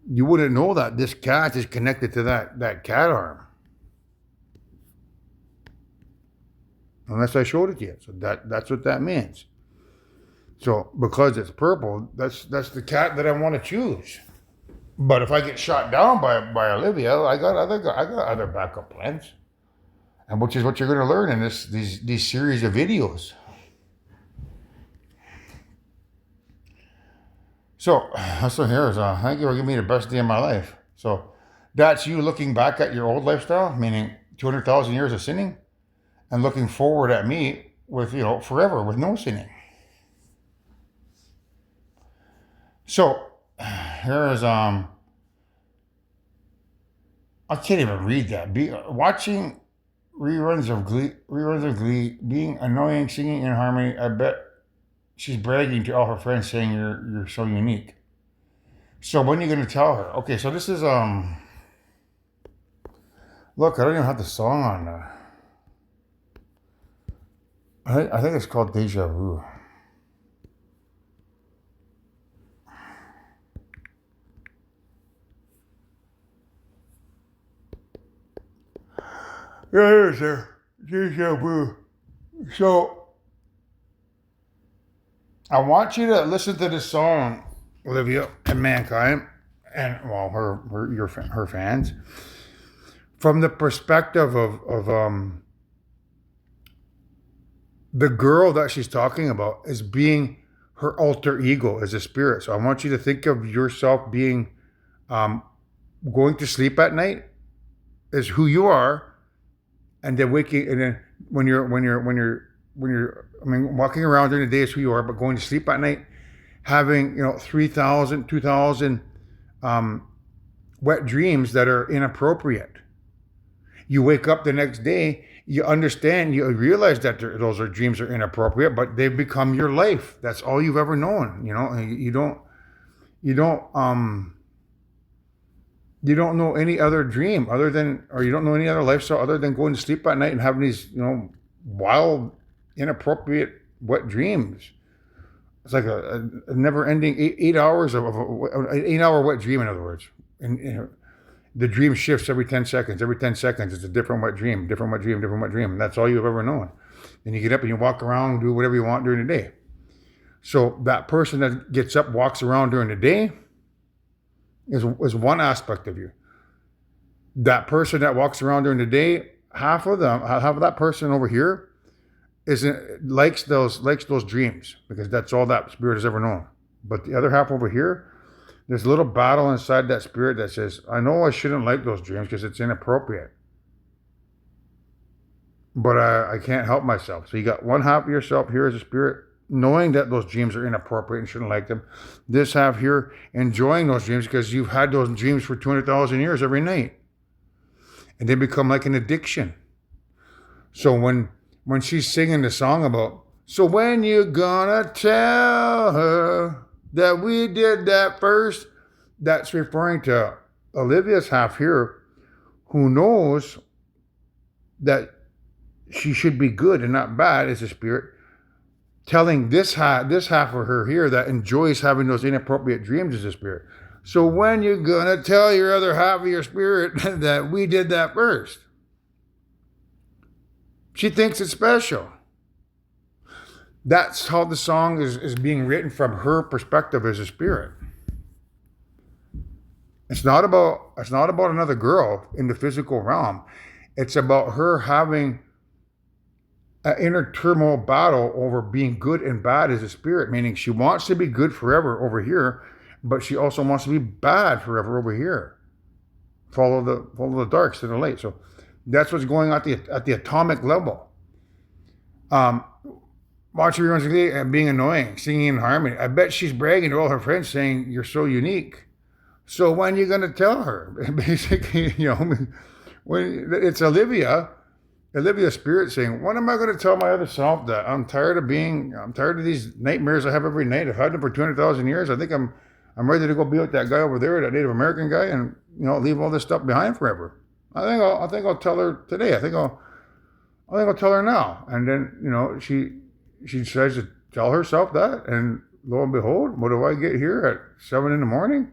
You wouldn't know that this cat is connected to that cat arm unless I showed it to you. So that's what that means. So because it's purple, that's the cat that I want to choose. But if I get shot down by Olivia, I got other backup plans, and which is what you're going to learn in these series of videos. So here's thank you for giving me the best day of my life. So that's you looking back at your old lifestyle, meaning 200,000 years of sinning, and looking forward at me with forever with no sinning. So here's I can't even read that. Watching reruns of Glee, being annoying, singing in harmony. I bet she's bragging to all her friends, saying you're so unique. So when are you gonna tell her? Okay, so this is look, I don't even have the song on. I think it's called Deja Vu. Yeah, it is there. Deja Vu. So, I want you to listen to this song, Olivia and Mankind, and well, her fans, from the perspective of the girl that she's talking about as being her alter ego as a spirit. So I want you to think of yourself being going to sleep at night as who you are, and then waking, and then when you're walking around during the day is who you are, but going to sleep at night, having 3,000, 2,000 wet dreams that are inappropriate. You wake up the next day, you understand, you realize that those dreams are inappropriate, but they've become your life. That's all you've ever known. You don't know any other dream you don't know any other lifestyle other than going to sleep at night and having these, wild, inappropriate, wet dreams. It's like a never-ending 8 hours of an 8-hour wet dream, in other words. And the dream shifts every 10 seconds. Every 10 seconds, it's a different wet dream, different wet dream, different wet dream. And that's all you've ever known. Then you get up and you walk around and do whatever you want during the day. So that person that gets up, walks around during the day, is one aspect of you. That person that walks around during the day, half of that person over here likes those dreams, because that's all that spirit has ever known. But the other half over here, there's a little battle inside that spirit that says, I know I shouldn't like those dreams because it's inappropriate, but I can't help myself. So you got one half of yourself here as a spirit, knowing that those dreams are inappropriate and shouldn't like them. This half here enjoying those dreams because you've had those dreams for 200,000 years every night. And they become like an addiction. So when she's singing the song about, so when you gonna tell her that we did that first, that's referring to Olivia's half here, who knows that she should be good and not bad as a spirit, telling this half of her here that enjoys having those inappropriate dreams as a spirit. So when you're gonna tell your other half of your spirit that we did that first? She thinks it's special. That's how the song is being written from her perspective as a spirit. It's not about another girl in the physical realm. It's about her having an inner turmoil battle over being good and bad as a spirit, meaning she wants to be good forever over here, but she also wants to be bad forever over here. Follow the darks to the light. So that's what's going on at the atomic level. Watching reruns of Glee and being annoying, singing in harmony. I bet she's bragging to all her friends, saying you're so unique. So when are you gonna tell her? Basically, when it's Olivia Olivia's spirit saying, "When am I going to tell my other self that I'm tired of these nightmares I have every night. I've had them for 200,000 years. I think I'm ready to go be with that guy over there, that Native American guy, and leave all this stuff behind forever." I think I'll tell her today. I think I'll tell her now. And then she tries to tell herself that, and lo and behold, what do I get here at 7 in the morning?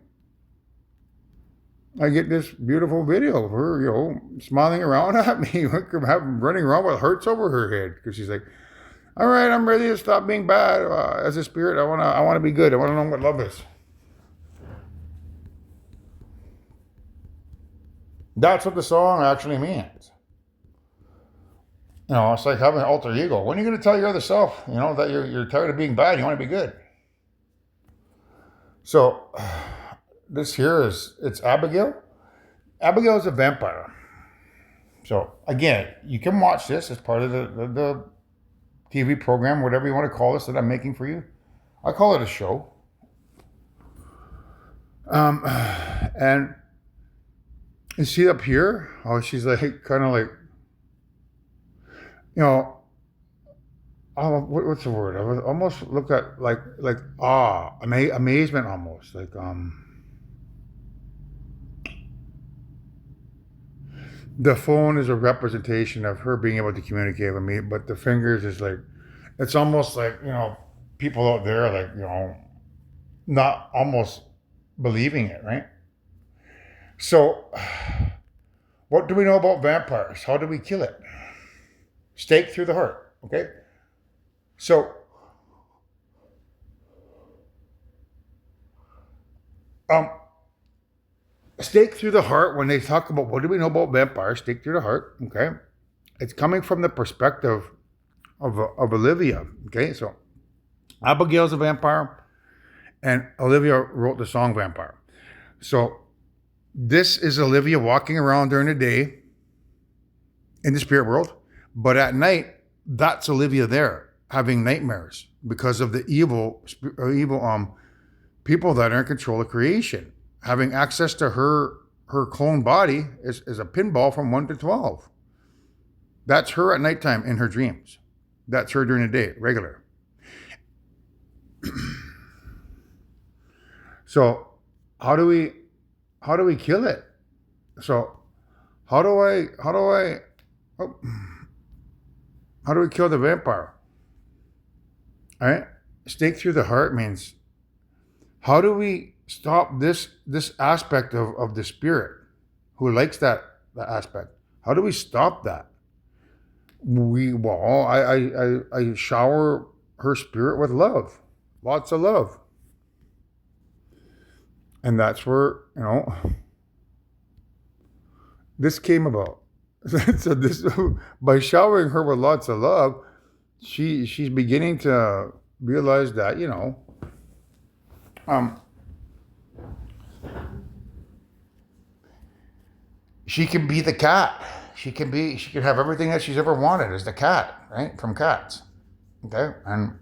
I get this beautiful video of her, smiling around at me, running around with hearts over her head, because she's like, "All right, I'm ready to stop being bad. As a spirit, I wanna be good. I wanna know what love is." That's what the song actually means. It's like having an alter ego. When are you gonna tell your other self, that you're tired of being bad, you want to be good? So this here it's Abigail. Abigail is a vampire. So again, you can watch this as part of the TV program, whatever you want to call this that I'm making for you. I call it a show. And you see up here, she's like kind of like, what's the word? I would almost look at like awe, amazement, almost like the phone is a representation of her being able to communicate with me, but the fingers is like, it's almost like, people out there, like, not almost believing it, right? So, what do we know about vampires? How do we kill it? Stake through the heart, okay? So, stake through the heart, when they talk about what do we know about vampires, stake through the heart, okay? It's coming from the perspective of Olivia, okay? So, Abigail's a vampire, and Olivia wrote the song Vampire. So, this is Olivia walking around during the day in the spirit world, but at night, that's Olivia there having nightmares because of the evil people that are in control of creation. Having access to her clone body is a pinball from 1 to 12. That's her at nighttime in her dreams. That's her during the day, regular. So how do we kill it? So how do we kill the vampire? All right? Stake through the heart means, how do we stop this aspect of the spirit who likes that aspect? How do we stop that? I shower her spirit with love, lots of love, and that's where this came about. So this, by showering her with lots of love, she's beginning to realize that she can be the cat. She can have everything that she's ever wanted as the cat, right? From cats. Okay? And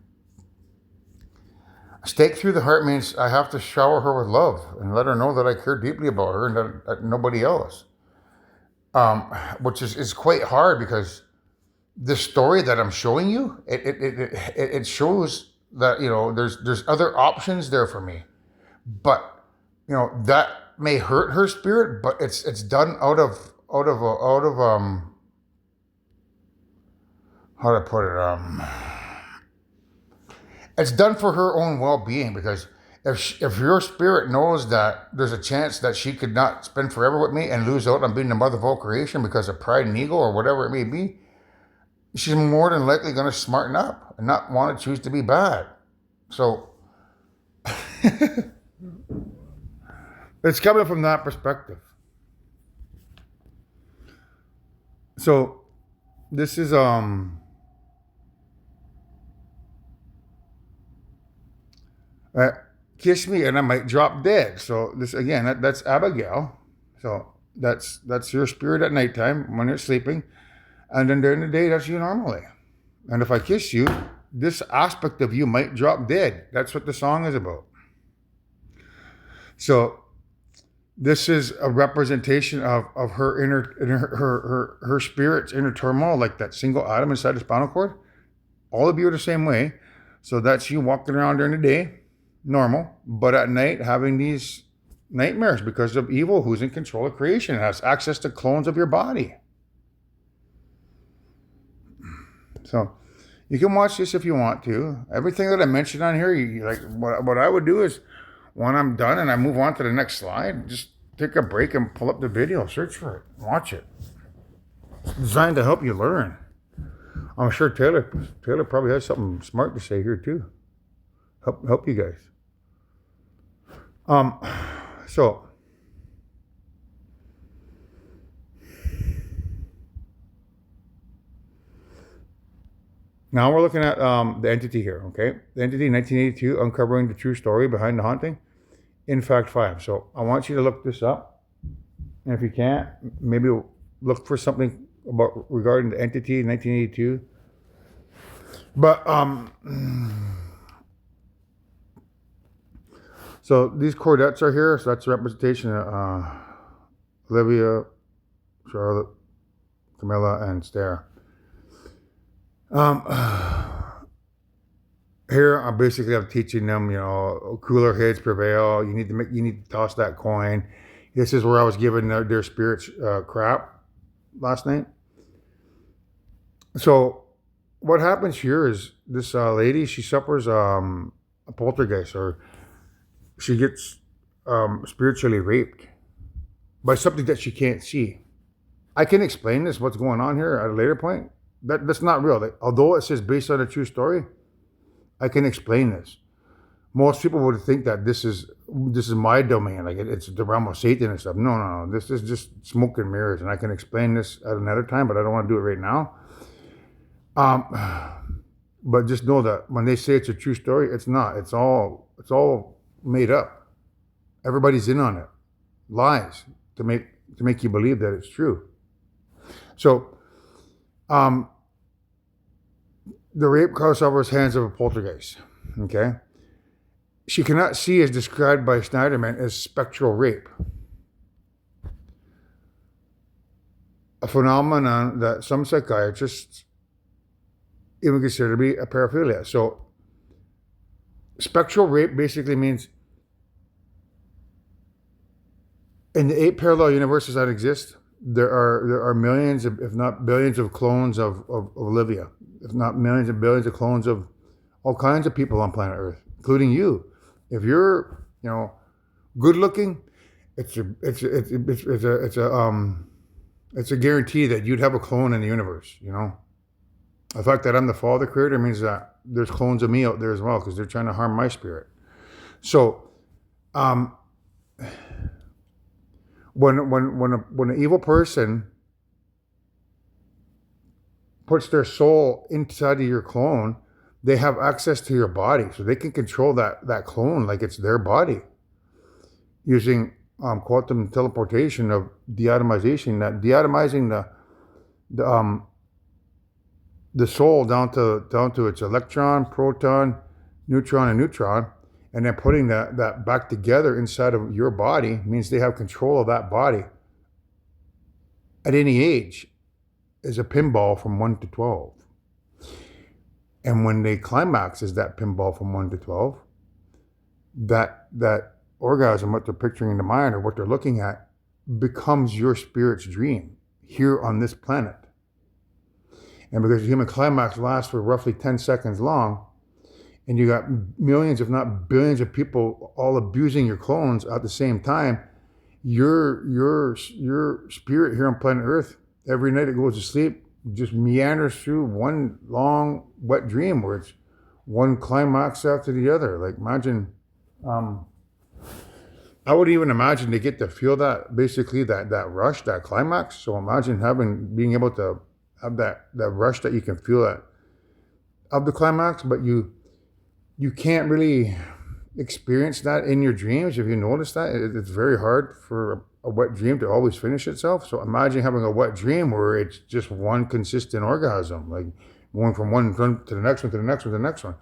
stake through the heart means I have to shower her with love and let her know that I care deeply about her and that nobody else. Which is quite hard, because the story that I'm showing you, it shows that there's other options there for me, but that may hurt her spirit, but it's done out of how to put it, it's done for her own well-being, because if your spirit knows that there's a chance that she could not spend forever with me and lose out on being the mother of all creation because of pride and ego or whatever it may be, she's more than likely going to smarten up and not want to choose to be bad. So it's coming from that perspective. So this is kiss me and I might drop dead. So this again, that's Abigail. So that's your spirit at nighttime when you're sleeping, and then during the day, that's you normally. And if I kiss you, this aspect of you might drop dead. That's what the song is about. So This is a representation of her her spirit's inner turmoil, like that single atom inside the spinal cord. All of you are the same way. So that's you walking around during the day, normal, but at night having these nightmares because of evil who's in control of creation and has access to clones of your body. So you can watch this if you want to. Everything that I mentioned on here, like what I would do is when I'm done and I move on to the next slide, just take a break and pull up the video, search for it, watch it. It's designed to help you learn. I'm sure Taylor probably has something smart to say here too. Help you guys. So now we're looking at the entity here, okay? The entity 1982, uncovering the true story behind the haunting in Fact 5. So I want you to look this up. And if you can't, maybe look for something about regarding the entity 1982. But so these Cordettes are here. So that's a representation of Olivia, Charlotte, Camilla, and Stare. Here I'm teaching them, cooler heads prevail. You need to toss that coin. This is where I was giving their spirits crap last night. So what happens here is this lady, she suffers a poltergeist, or she gets spiritually raped by something that she can't see. I can explain this, what's going on here at a later point. That's not real. Although it says based on a true story, I can explain this. Most people would think that this is my domain, like it's the realm of Satan and stuff. No. This is just smoke and mirrors, and I can explain this at another time, but I don't want to do it right now. But just know that when they say it's a true story, it's not. It's all made up. Everybody's in on it. Lies to make you believe that it's true. So, the rape crossover's hands of a poltergeist. Okay, she cannot see, as described by Snyderman, as spectral rape, a phenomenon that some psychiatrists even consider to be a paraphilia. So, spectral rape basically means in the 8 parallel universes that exist, there are millions, if not billions, of clones of Olivia, if not millions and billions of clones of all kinds of people on planet Earth, including you. If you're, good looking, it's a guarantee that you'd have a clone in the universe. The fact that I'm the father creator means that there's clones of me out there as well, because they're trying to harm my spirit. So, when an evil person puts their soul inside of your clone, they have access to your body, so they can control that clone like it's their body, using quantum teleportation of deatomization, deatomizing the soul down to its electron, proton, neutron, and neutron, and then putting that back together inside of your body means they have control of that body at any age, as a pinball from 1 to 12. And when they climax as that pinball from 1 to 12, that orgasm, what they're picturing in the mind or what they're looking at, becomes your spirit's dream here on this planet. And because the human climax lasts for roughly 10 seconds long, and you got millions, if not billions, of people all abusing your clones at the same time, your spirit here on planet Earth, every night it goes to sleep, just meanders through one long wet dream where it's one climax after the other. Like, imagine, I would even imagine they get to feel that, basically that rush, that climax. So imagine being able to have that rush that you can feel of the climax, but you can't really experience that in your dreams. If you notice that, it's very hard for a wet dream to always finish itself. So imagine having a wet dream where it's just one consistent orgasm, like going from one to the next one, to the next one, to the next one.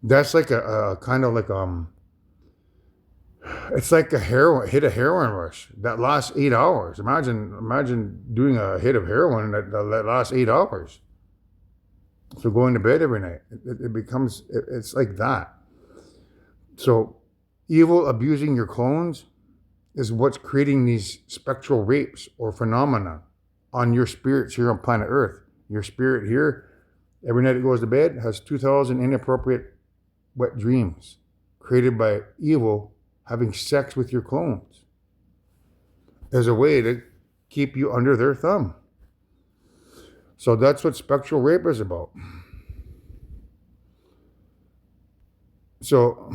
That's like a kind of like It's like a hit of heroin rush that lasts 8 hours. Imagine doing a hit of heroin that lasts 8 hours. So going to bed every night, it becomes, it's like that. So evil abusing your clones is what's creating these spectral rapes or phenomena on your spirits here on planet Earth. Your spirit here, every night it goes to bed, has 2,000 inappropriate wet dreams created by evil having sex with your clones as a way to keep you under their thumb. So that's what spectral rape is about. So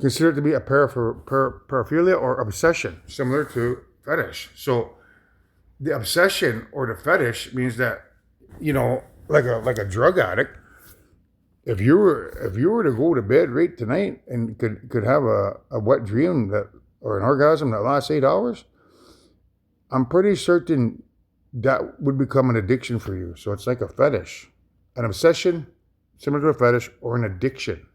consider it to be a paraphilia or obsession, similar to fetish. So the obsession or the fetish means that, like a drug addict, if you were to go to bed right tonight and could have a wet dream that or an orgasm that lasts 8 hours, I'm pretty certain that would become an addiction for you. So it's like a fetish, an obsession, similar to a fetish, or an addiction.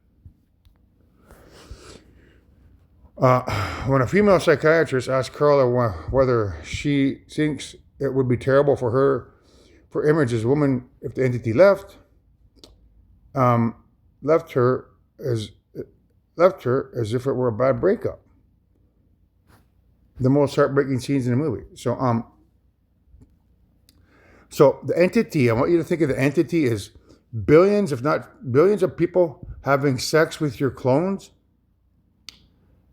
When a female psychiatrist asked Carla whether she thinks it would be terrible for her, for Image as a woman, if the entity left her as if it were a bad breakup. The most heartbreaking scenes in the movie. So the entity, I want you to think of the entity as billions, if not billions, of people having sex with your clones.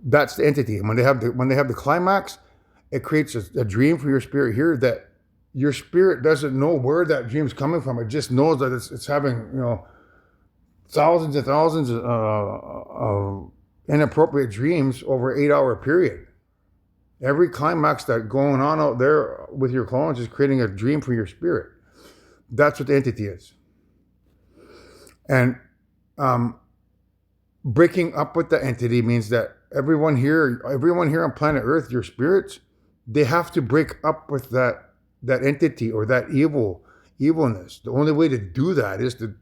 That's the entity. And when they have the climax, it creates a dream for your spirit here that your spirit doesn't know where that dream's coming from. It just knows that it's having, thousands and thousands of inappropriate dreams over an 8-hour period. Every climax that's going on out there with your clones is creating a dream for your spirit. That's what the entity is. And breaking up with the entity means that everyone here on planet Earth, your spirits, they have to break up with that entity or that evilness. The only way to do that is to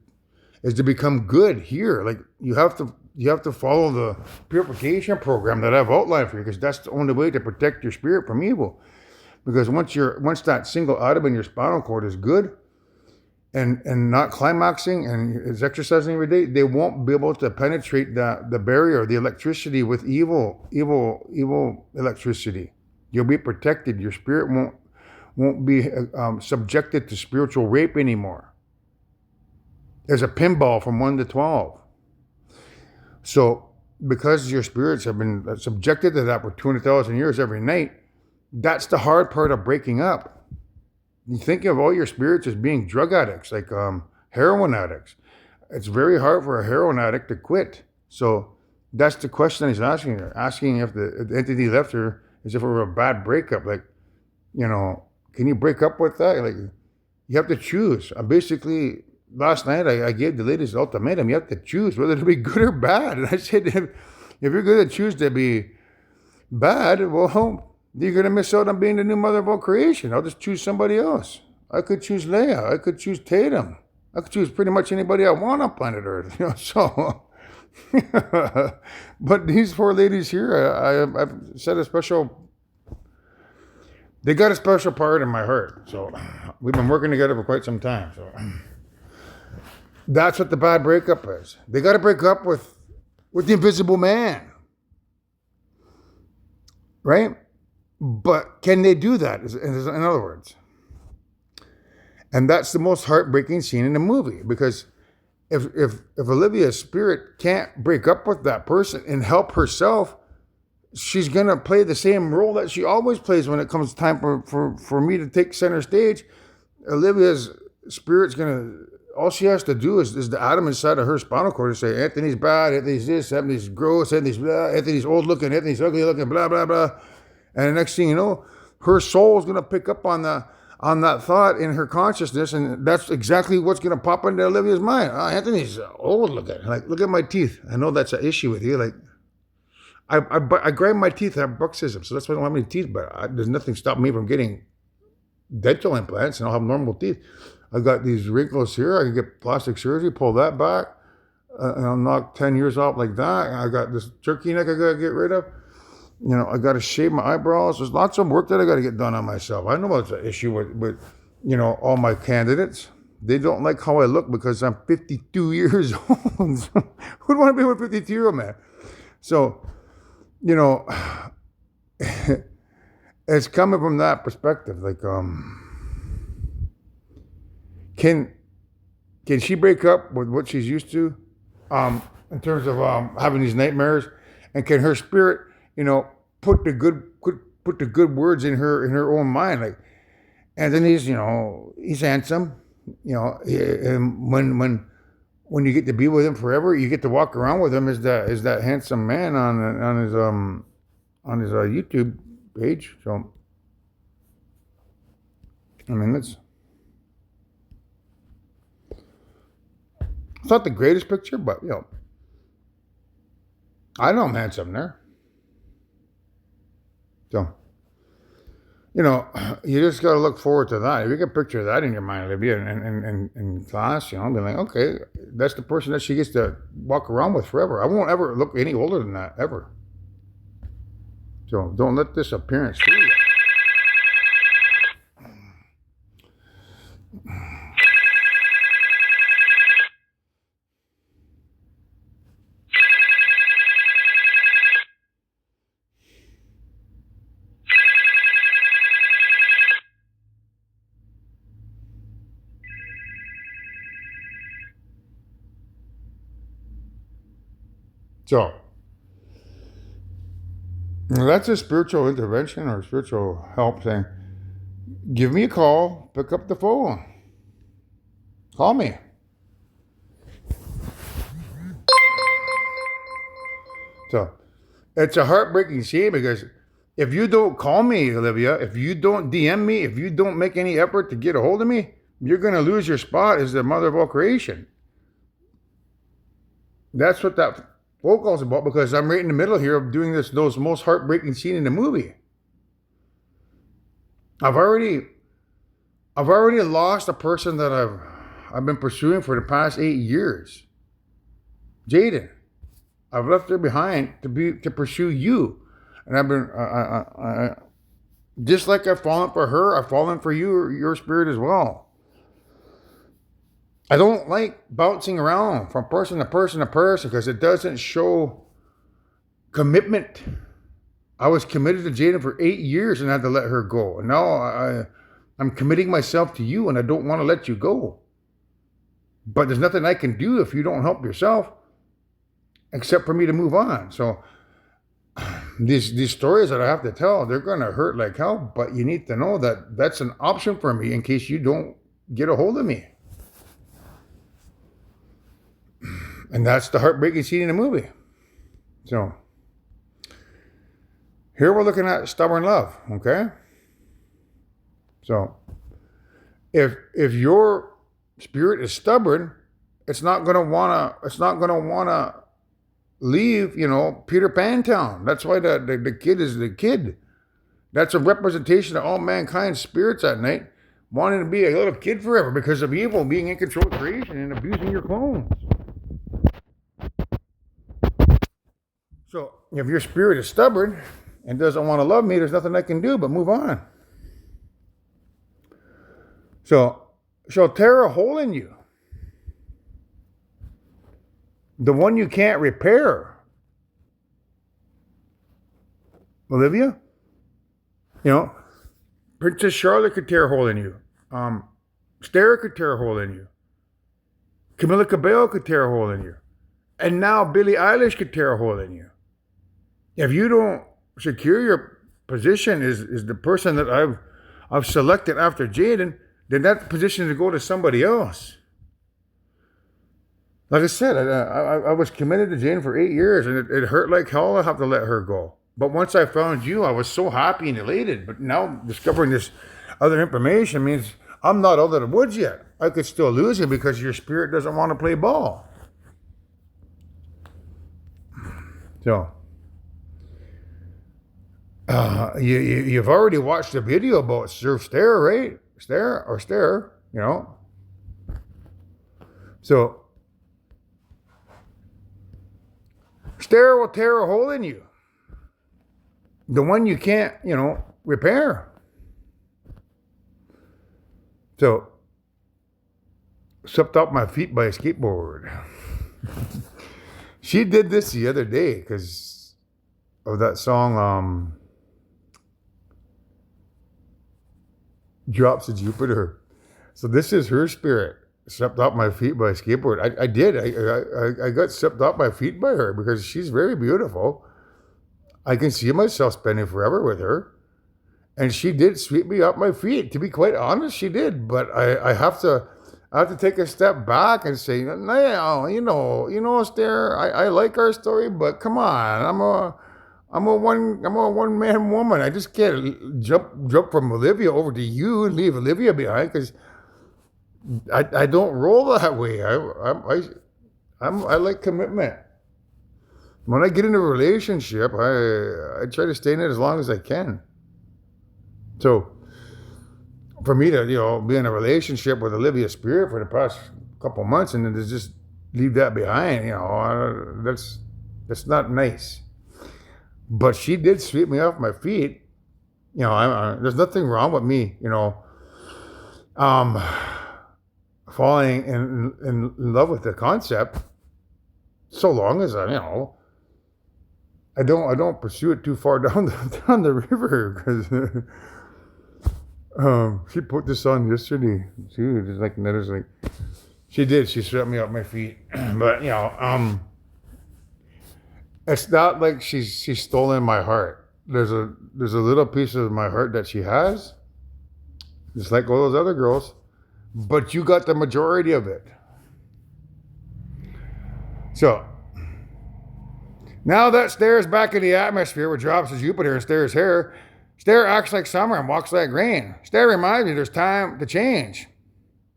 become good here. Like you have to follow the purification program that I've outlined for you, because that's the only way to protect your spirit from evil. Because once that single atom in your spinal cord is good and not climaxing and is exercising every day, they won't be able to penetrate the barrier, the electricity with evil electricity. You'll be protected. Your spirit won't be subjected to spiritual rape anymore. There's a pinball from 1 to 12. So because your spirits have been subjected to that for 200,000 years every night, that's the hard part of breaking up. You think of all your spirits as being drug addicts, like heroin addicts. It's very hard for a heroin addict to quit. So that's the question he's asking her. Asking if the entity left her as if it were a bad breakup. Like, can you break up with that? Like, you have to choose. Basically, last night I gave the ladies the ultimatum. You have to choose whether to be good or bad. And I said, if you're going to choose to be bad, well, you're going to miss out on being the new mother of all creation. I'll just choose somebody else. I could choose Leia. I could choose Tatum. I could choose pretty much anybody I want on planet Earth. So, but these 4 ladies here, I've set a special. They got a special part in my heart. So we've been working together for quite some time. So that's what the bad breakup is. They got to break up with the invisible man, right? But can they do that? In other words, and that's the most heartbreaking scene in the movie, because if Olivia's spirit can't break up with that person and help herself, she's gonna play the same role that she always plays when it comes time for me to take center stage. Olivia's spirit's gonna. All she has to do is the atom inside of her spinal cord to say, Anthony's bad, Anthony's this, Anthony's gross, Anthony's blah, Anthony's old looking, Anthony's ugly looking, blah blah blah. And the next thing you know, her soul is going to pick up on that thought in her consciousness, and that's exactly what's going to pop into Olivia's mind. Oh, Anthony's old looking. Like, look at my teeth. I know that's an issue with you. Like, I grind my teeth. I have bruxism, so that's why I don't have any teeth. But there's nothing stopping me from getting dental implants, and I'll have normal teeth. I've got these wrinkles here. I can get plastic surgery, pull that back. I'll knock 10 years off like that. I got this turkey neck I got to get rid of. I got to shave my eyebrows. There's lots of work that I got to get done on myself. I know it's an issue with all my candidates. They don't like how I look because I'm 52 years old. Who'd want to be with a 52-year-old man? So, you know, it's coming from that perspective. Like, can she break up with what she's used to, in terms of having these nightmares, and can her spirit, put the good words in her own mind, like Anthony's, he's handsome, and when you get to be with him forever, you get to walk around with him as that handsome man on his YouTube page. So, I mean, it's not the greatest picture, but I know I'm handsome there. So, you just got to look forward to that. If you can picture that in your mind, Olivia, in class, be like, okay, that's the person that she gets to walk around with forever. I won't ever look any older than that, ever. So don't let this appearance fool you. So, that's a spiritual intervention or spiritual help saying, give me a call, pick up the phone, call me. So, it's a heartbreaking shame because if you don't call me, Olivia, if you don't DM me, if you don't make any effort to get a hold of me, you're going to lose your spot as the mother of all creation. That's what that phone call's about, because I'm right in the middle here of doing those most heartbreaking scene in the movie. I've already lost a person that I've been pursuing for the past 8 years. Jaden. I've left her behind to pursue you, and I've been just like I've fallen for her, I've fallen for you, your spirit as well. I don't like bouncing around from person to person to person because it doesn't show commitment. I was committed to Jaden for 8 years and had to let her go. And now I'm committing myself to you and I don't want to let you go. But there's nothing I can do if you don't help yourself except for me to move on. So these stories that I have to tell, they're going to hurt like hell. But you need to know that that's an option for me in case you don't get a hold of me. And that's the heartbreaking scene in the movie. So, here we're looking at stubborn love, okay? So, if your spirit is stubborn, it's not gonna wanna leave, Peter Pan Town. That's why the kid is the kid. That's a representation of all mankind's spirits at night, wanting to be a little kid forever because of evil being in control of creation and abusing your clones. So, if your spirit is stubborn and doesn't want to love me, there's nothing I can do but move on. So, she'll tear a hole in you. The one you can't repair. Olivia? Princess Charlotte could tear a hole in you. Stara could tear a hole in you. Camila Cabello could tear a hole in you. And now Billie Eilish could tear a hole in you. If you don't secure your position is the person that I've selected after Jaden, then that position to go to somebody else. Like I said, I was committed to Jaden for 8 years, and it hurt like hell to have to let her go. But once I found you, I was so happy and elated. But now discovering this other information means I'm not out of the woods yet. I could still lose you because your spirit doesn't want to play ball. So, you've already watched the video about Surf Stare, right? Stare, So, Stare will tear a hole in you. The one you can't, repair. So, swept off my feet by a skateboard. She did this the other day because of that song, Drops of Jupiter. So this is her spirit. Swept off my feet by a skateboard. I did. I got swept off my feet by her because she's very beautiful. I can see myself spending forever with her. And she did sweep me off my feet. To be quite honest, she did. But I have to take a step back and say, no, Esther, I like our story, but come on, I'm a one man woman. I just can't jump from Olivia over to you and leave Olivia behind because I don't roll that way. I like commitment. When I get into a relationship, I try to stay in it as long as I can. So, for me to be in a relationship with Olivia Spirit for the past couple months and then to just leave that behind, that's not nice. But she did sweep me off my feet. There's nothing wrong with me, falling in love with the concept, so long as I don't pursue it too far down the river because. She put this on yesterday. She was like, she did. She swept me off my feet, but it's not like she's stolen my heart. There's a little piece of my heart that she has, just like all those other girls, but you got the majority of it. So now that Stare's back in the atmosphere with Drops of Jupiter and Stare's hair. Stare acts like summer and walks like rain. Stare reminds me there's time to change.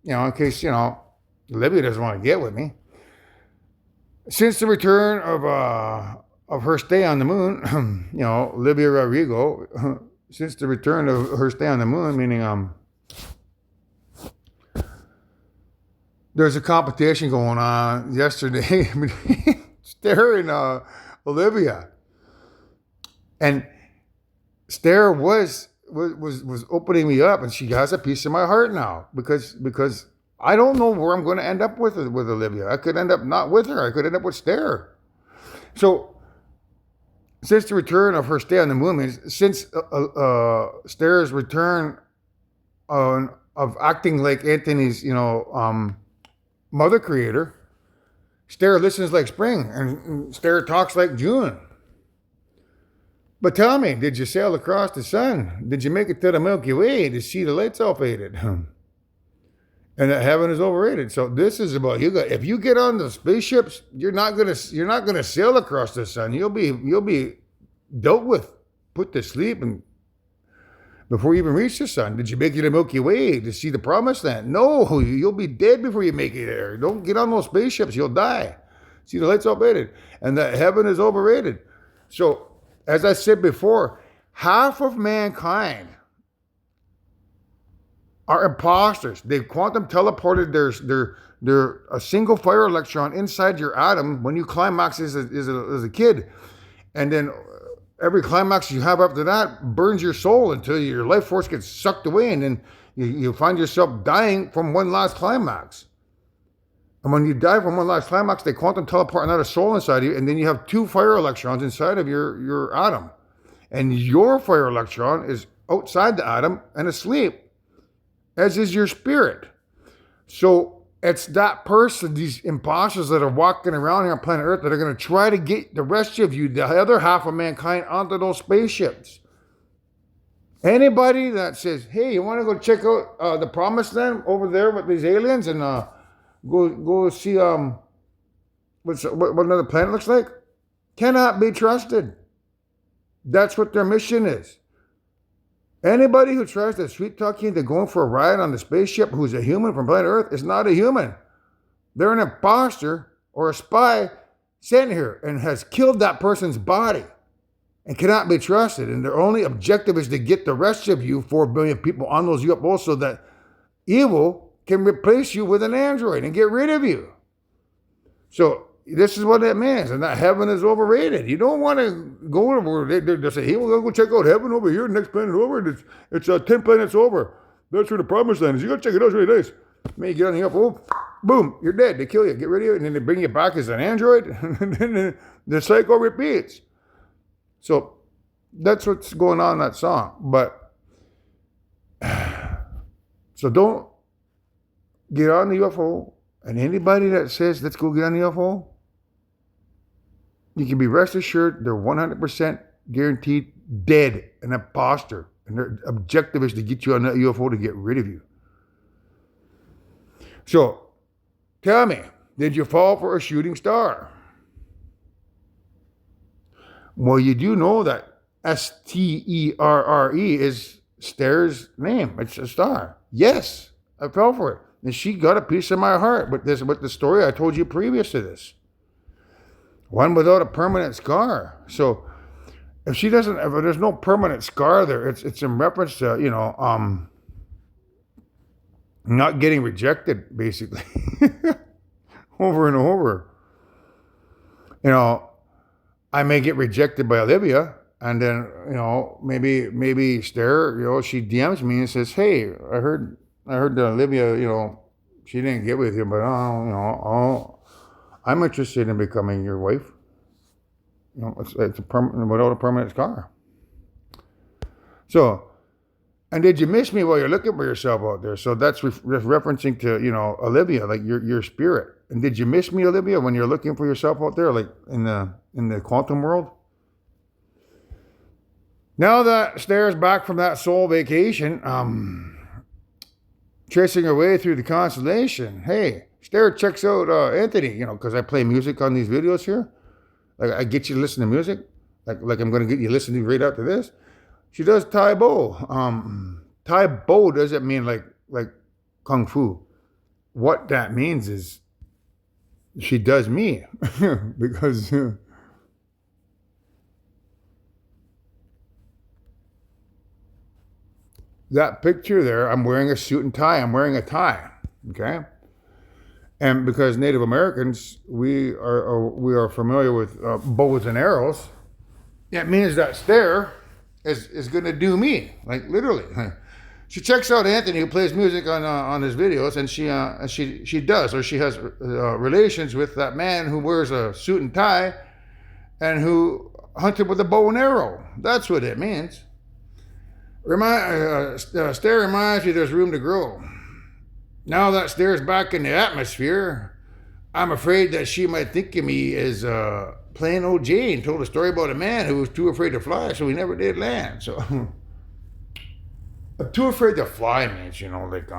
In case, Olivia doesn't want to get with me. Since the return of her stay on the moon, Olivia Rodrigo, since the return of her stay on the moon, meaning there's a competition going on yesterday between Stare and Olivia. And Stare was opening me up, and she has a piece of my heart now because I don't know where I'm going to end up with Olivia. I could end up not with her. I could end up with Stare. So since the return of her stay on the moon, since Stare's return of acting like Anthony's mother creator, Stare listens like spring, and Stare talks like June. But tell me, did you sail across the sun? Did you make it to the Milky Way to see the lights all faded? And that heaven is overrated. So this is about if you get on the spaceships, you're not gonna sail across the sun. You'll be dealt with, put to sleep, and before you even reach the sun. Did you make it to the Milky Way to see the promised land? No, you'll be dead before you make it there. Don't get on those spaceships. You'll die. See the lights all faded, and that heaven is overrated. So, as I said before, half of mankind are imposters. They've quantum teleported their a single fire electron inside your atom when you climax as a kid. And then every climax you have after that burns your soul until your life force gets sucked away, and then you find yourself dying from one last climax. And when you die from one last climax, they quantum teleport another soul inside you, and then you have two fire electrons inside of your atom. And your fire electron is outside the atom and asleep, as is your spirit. So it's that person, these imposters that are walking around here on planet Earth, that are going to try to get the rest of you, the other half of mankind, onto those spaceships. Anybody that says, hey, you want to go check out the promised land over there with these aliens and go see what another planet looks like, cannot be trusted. That's what their mission is. Anybody who tries to sweet talk you into going for a ride on the spaceship who's a human from planet Earth is not a human. They're an imposter or a spy sent here and has killed that person's body and cannot be trusted. And their only objective is to get the rest of you, 4 billion people, on those UFOs so that evil can replace you with an android and get rid of you. So this is what it means, and that heaven is overrated. You don't want to go over. They say, hey, we'll go check out heaven over here. Next planet over. It's 10 planets over. That's where the promised land is. You got to check it out. It's really nice. Man, you get on the UFO, boom, you're dead. They kill you, get rid of you, and then they bring you back as an android, and then the cycle repeats. So that's what's going on in that song. But so don't get on the UFO. And anybody that says, let's go get on the UFO, you can be rest assured they're 100% guaranteed dead, an imposter. And their objective is to get you on that UFO to get rid of you. So, tell me, did you fall for a shooting star? Well, you do know that Sterre is Ster's name. It's a star. Yes, I fell for it. And she got a piece of my heart with the story I told you previous to this. One without a permanent scar. So if there's no permanent scar there, it's in reference to, not getting rejected, basically. Over and over. I may get rejected by Olivia, and then, maybe Ster, she DMs me and says, hey, I heard that Olivia, she didn't get with you, but I'm interested in becoming your wife. It's without a permanent scar. So, and did you miss me while you're looking for yourself out there? So that's referencing to Olivia, like your spirit. And did you miss me, Olivia, when you're looking for yourself out there, like in the quantum world? Now that Ster's back from that soul vacation, tracing her way through the constellation. Hey, Ster checks out Anthony, because I play music on these videos here. Like I get you to listen to music. Like I'm going to get you listening right after this. She does Tai Bo. Tai Bo doesn't mean like Kung Fu. What that means is she does me. Because that picture there, I'm wearing a suit and tie. I'm wearing a tie, okay? And because Native Americans, we are familiar with bows and arrows, it means that Ster is going to do me, like literally. She checks out Anthony, who plays music on his videos, and she does, or she has relations with that man who wears a suit and tie, and who hunted with a bow and arrow. That's what it means. Ster reminds me there's room to grow. Now that Ster's back in the atmosphere, I'm afraid that she might think of me as plain old Jane told a story about a man who was too afraid to fly, so he never did land. So, too afraid to fly means, like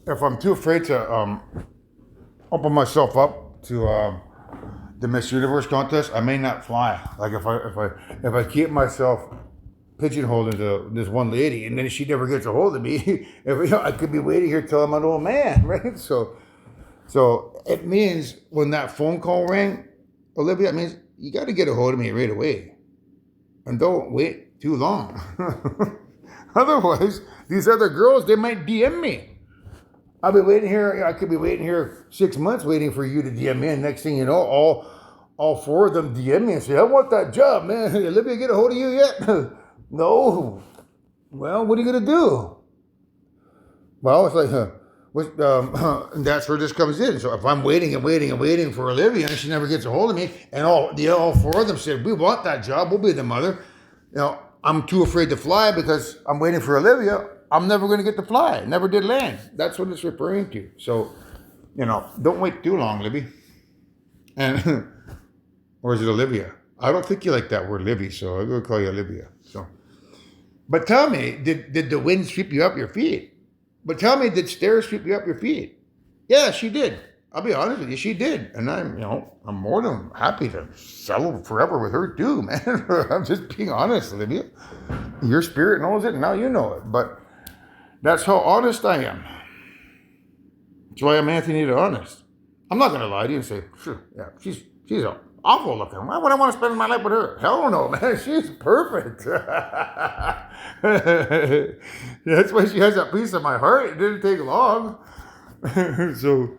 if I'm too afraid to open myself up to the Miss Universe contest, I may not fly. Like if I keep myself pigeonholed into this one lady, and then she never gets a hold of me, I could be waiting here till I'm an old man, right? So it means when that phone call rang, Olivia, it means you got to get a hold of me right away, and don't wait too long. Otherwise, these other girls, they might DM me. I'll be waiting here. I could be waiting here 6 months waiting for you to DM me. And next thing you know, all four of them DM me and say, I want that job, man. Olivia get a hold of you yet? No. Well, what are you going to do? Well, it's like, and that's where this comes in. So if I'm waiting and waiting and waiting for Olivia and she never gets a hold of me, and all four of them said, we want that job. We'll be the mother. I'm too afraid to fly because I'm waiting for Olivia. I'm never going to get to fly. Never did land. That's what it's referring to. So, don't wait too long, Libby. And, or is it Olivia? I don't think you like that word, Libby, so I'm going to call you Olivia. So, but tell me, did the wind sweep you up your feet? But tell me, did Ster sweep you up your feet? Yeah, she did. I'll be honest with you, she did. And I'm more than happy to settle forever with her too, man. I'm just being honest, Olivia. Your spirit knows it, and now you know it. But that's how honest I am. That's why I'm Anthony the Honest. I'm not gonna lie to you and say, sure, yeah, she's awful looking. Why would I want to spend my life with her? Hell no, man. She's perfect. That's why she has that piece of my heart. It didn't take long. So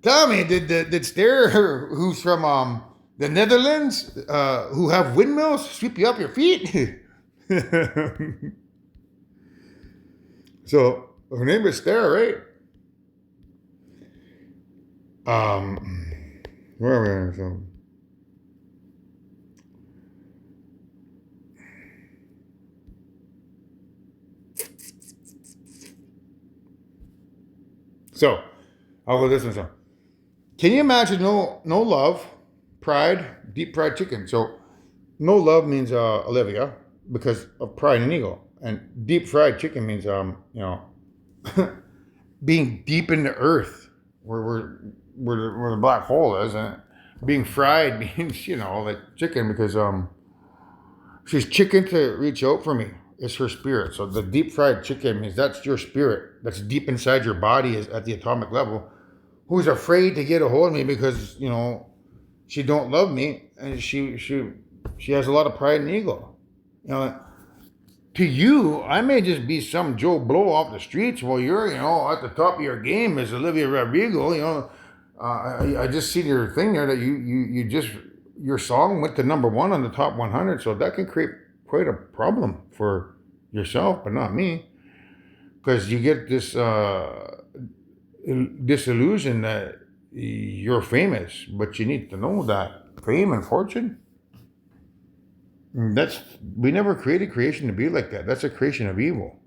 tell me, did Stair, who's from the Netherlands, who have windmills, sweep you up your feet? So her name is Stair, right? Where are we? So I'll go this one. So, can you imagine no love, pride, deep fried chicken? So no love means Olivia because of pride and ego, and deep fried chicken means being deep in the earth where the black hole is, and being fried means like chicken because she's chicken to reach out for me. It's her spirit. So the deep fried chicken means that's your spirit. That's deep inside your body is at the atomic level. Who's afraid to get a hold of me because she don't love me and she has a lot of pride and ego. To you, I may just be some Joe Blow off the streets while you're at the top of your game as Olivia Rodrigo. I just see your thing there that you just your song went to #1 on the top 100, so that can create quite a problem for yourself, but not me, because you get this disillusion that you're famous, but you need to know that fame and fortune. We never created creation to be like that. That's a creation of evil.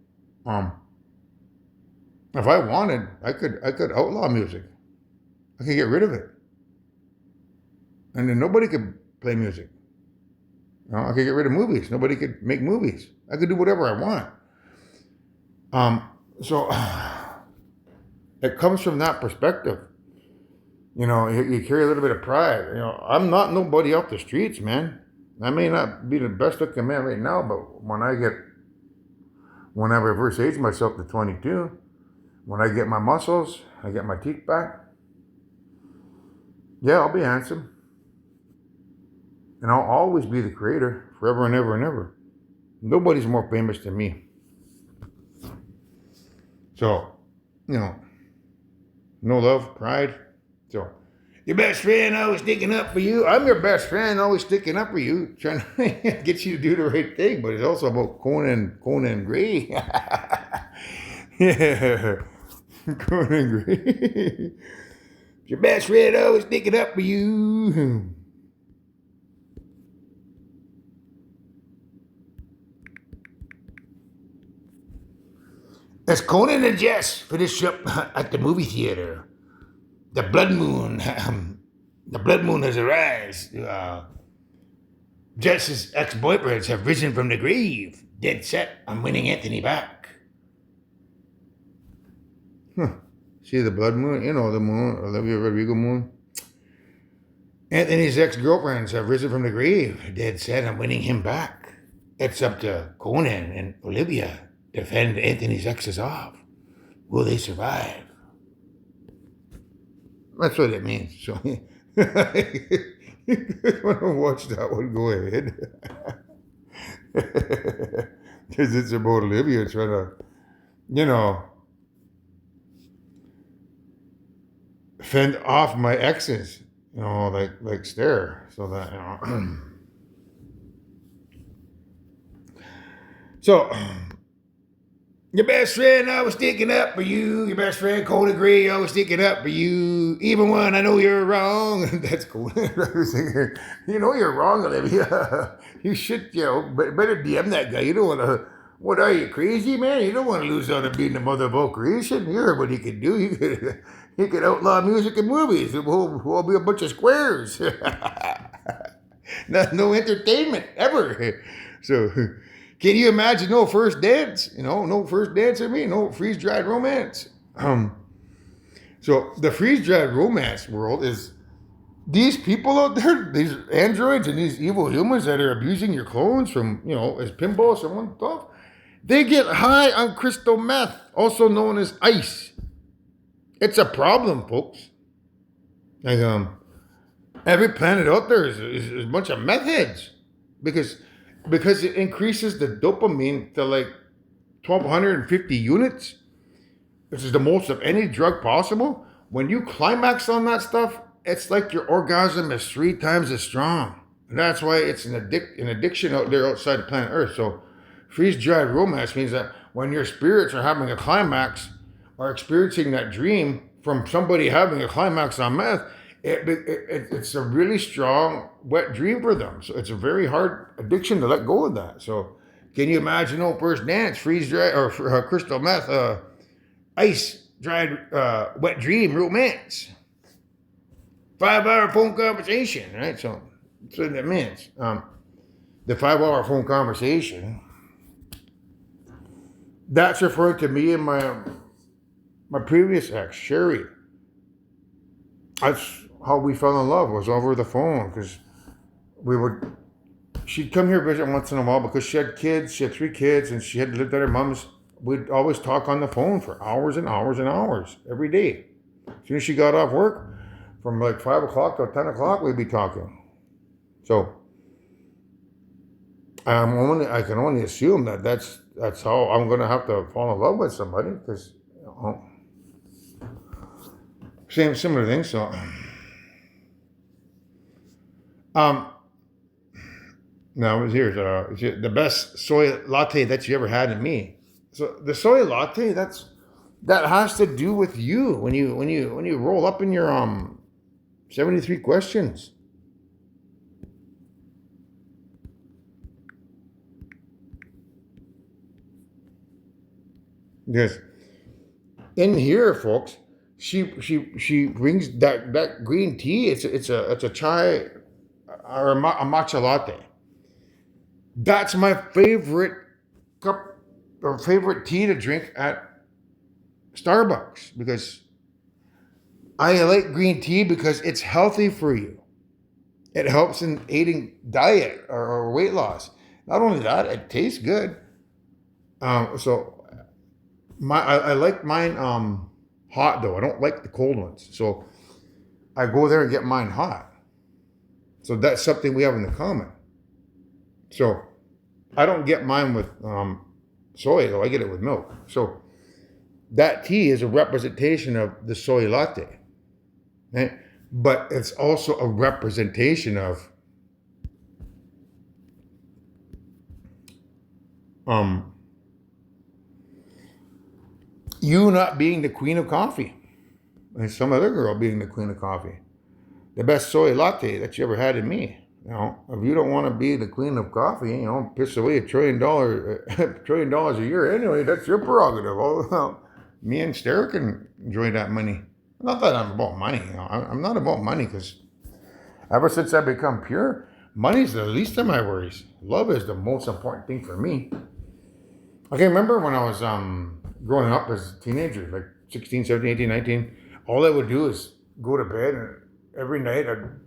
If I wanted, I could outlaw music. I could get rid of it, and then nobody could play music. I could get rid of movies. Nobody could make movies. I could do whatever I want. So it comes from that perspective. You carry a little bit of pride. I'm not nobody off the streets, man. I may not be the best looking man right now, but when I reverse age myself to 22, when I get my muscles, I get my teeth back, yeah, I'll be handsome. And I'll always be the creator, forever and ever and ever. Nobody's more famous than me. So, no love, pride. So, your best friend always sticking up for you. I'm your best friend, always sticking up for you, trying to get you to do the right thing. But it's also about Conan Gray. Yeah, Conan Gray. Your best friend always sticking up for you. As Conan and Jess finish up at the movie theater, the blood moon has arisen. Jess's ex-boyfriends have risen from the grave, dead set on winning Anthony back. See the blood moon? The moon, Olivia Rodrigo moon. Anthony's ex-girlfriends have risen from the grave, dead set on winning him back. It's up to Conan and Olivia to fend Anthony's exes off. Will they survive? That's what it means. So, if you want to watch that one, go ahead. Because it's about Olivia trying to, fend off my exes, like Stair, so that, So, your best friend always sticking up for you. Your best friend, Conan Gray, always sticking up for you. Even when I know you're wrong. That's cool. You're wrong, Olivia. You should, better DM that guy. You don't want to. What are you, crazy, man? You don't want to lose out on being the mother of all creation. You heard what he could do. He could outlaw music and movies. We'll all be a bunch of squares. No entertainment, ever. So, can you imagine no first dance? No first dance with me, no freeze-dried romance. So the freeze-dried romance world is these people out there, these androids and these evil humans that are abusing your clones from, as pinball, someone stuff. They get high on crystal meth, also known as ice. It's a problem, folks. Like every planet out there is a bunch of meth heads because it increases the dopamine to like 1,250 units, which is the most of any drug possible. When you climax on that stuff, it's like your orgasm is 3 times as strong. And that's why it's an addiction out there outside the planet Earth. So freeze dried romance means that when your spirits are having a climax or experiencing that dream from somebody having a climax on meth, it's a really strong, wet dream for them. So it's a very hard addiction to let go of that. So can you imagine first dance, freeze dry, or crystal meth, ice dried, wet dream romance, 5 hour phone conversation, right? So that's what that means. The 5 hour phone conversation, that's referring to me and my previous ex, Sherry. That's how we fell in love, was over the phone, because we would she'd come here visit once in a while because she had kids. She had 3 kids, and she had lived at her mom's. We'd always talk on the phone for hours and hours and hours every day. As soon as she got off work, from like 5 o'clock till 10 o'clock, we'd be talking. So I can only assume that that's how I'm gonna have to fall in love with somebody, because same similar thing. So um now here's the best soy latte that you ever had in me. So the soy latte, that has to do with you when you roll up in your 73 questions. Yes. In here, folks, she brings that green tea. It's a chai or a matcha latte. That's my favorite cup or favorite tea to drink at Starbucks, because I like green tea because it's healthy for you. It helps in aiding diet or weight loss. Not only that, it tastes good. So I like mine hot though. I don't like the cold ones. So I go there and get mine hot. So that's something we have in common. So I don't get mine with soy though. I get it with milk. So that tea is a representation of the soy latte, right? But it's also a representation of um, you not being the queen of coffee, and some other girl being the queen of coffee. The best soy latte that you ever had in me. If you don't want to be the queen of coffee, piss away $1 trillion, $1 trillion a year anyway. That's your prerogative. Well, me and Stara can enjoy that money. Not that I'm about money. I'm not about money, because ever since I become pure, money's the least of my worries. Love is the most important thing for me. I can remember when I was growing up as a teenager, like 16, 17, 18, 19, all I would do is go to bed, and every night I'd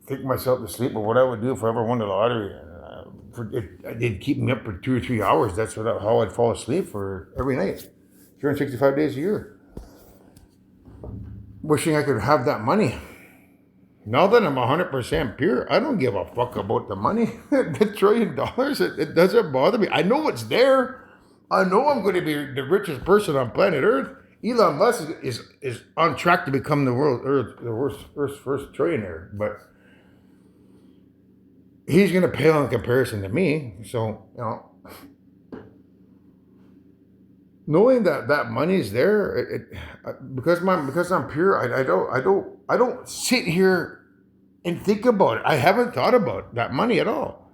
think myself to sleep. But what I would do if I ever won the lottery, it'd keep me up for 2 or 3 hours. That's how I'd fall asleep for every night, 365 days a year, wishing I could have that money. Now that I'm 100% pure, I don't give a fuck about the money. The $1 trillion, it doesn't bother me. I know it's there. I know I'm going to be the richest person on planet Earth. Elon Musk is on track to become the world's first trillionaire, but he's going to pale in comparison to me. So knowing that money's there, because I'm pure, I don't sit here and think about it. I haven't thought about that money at all.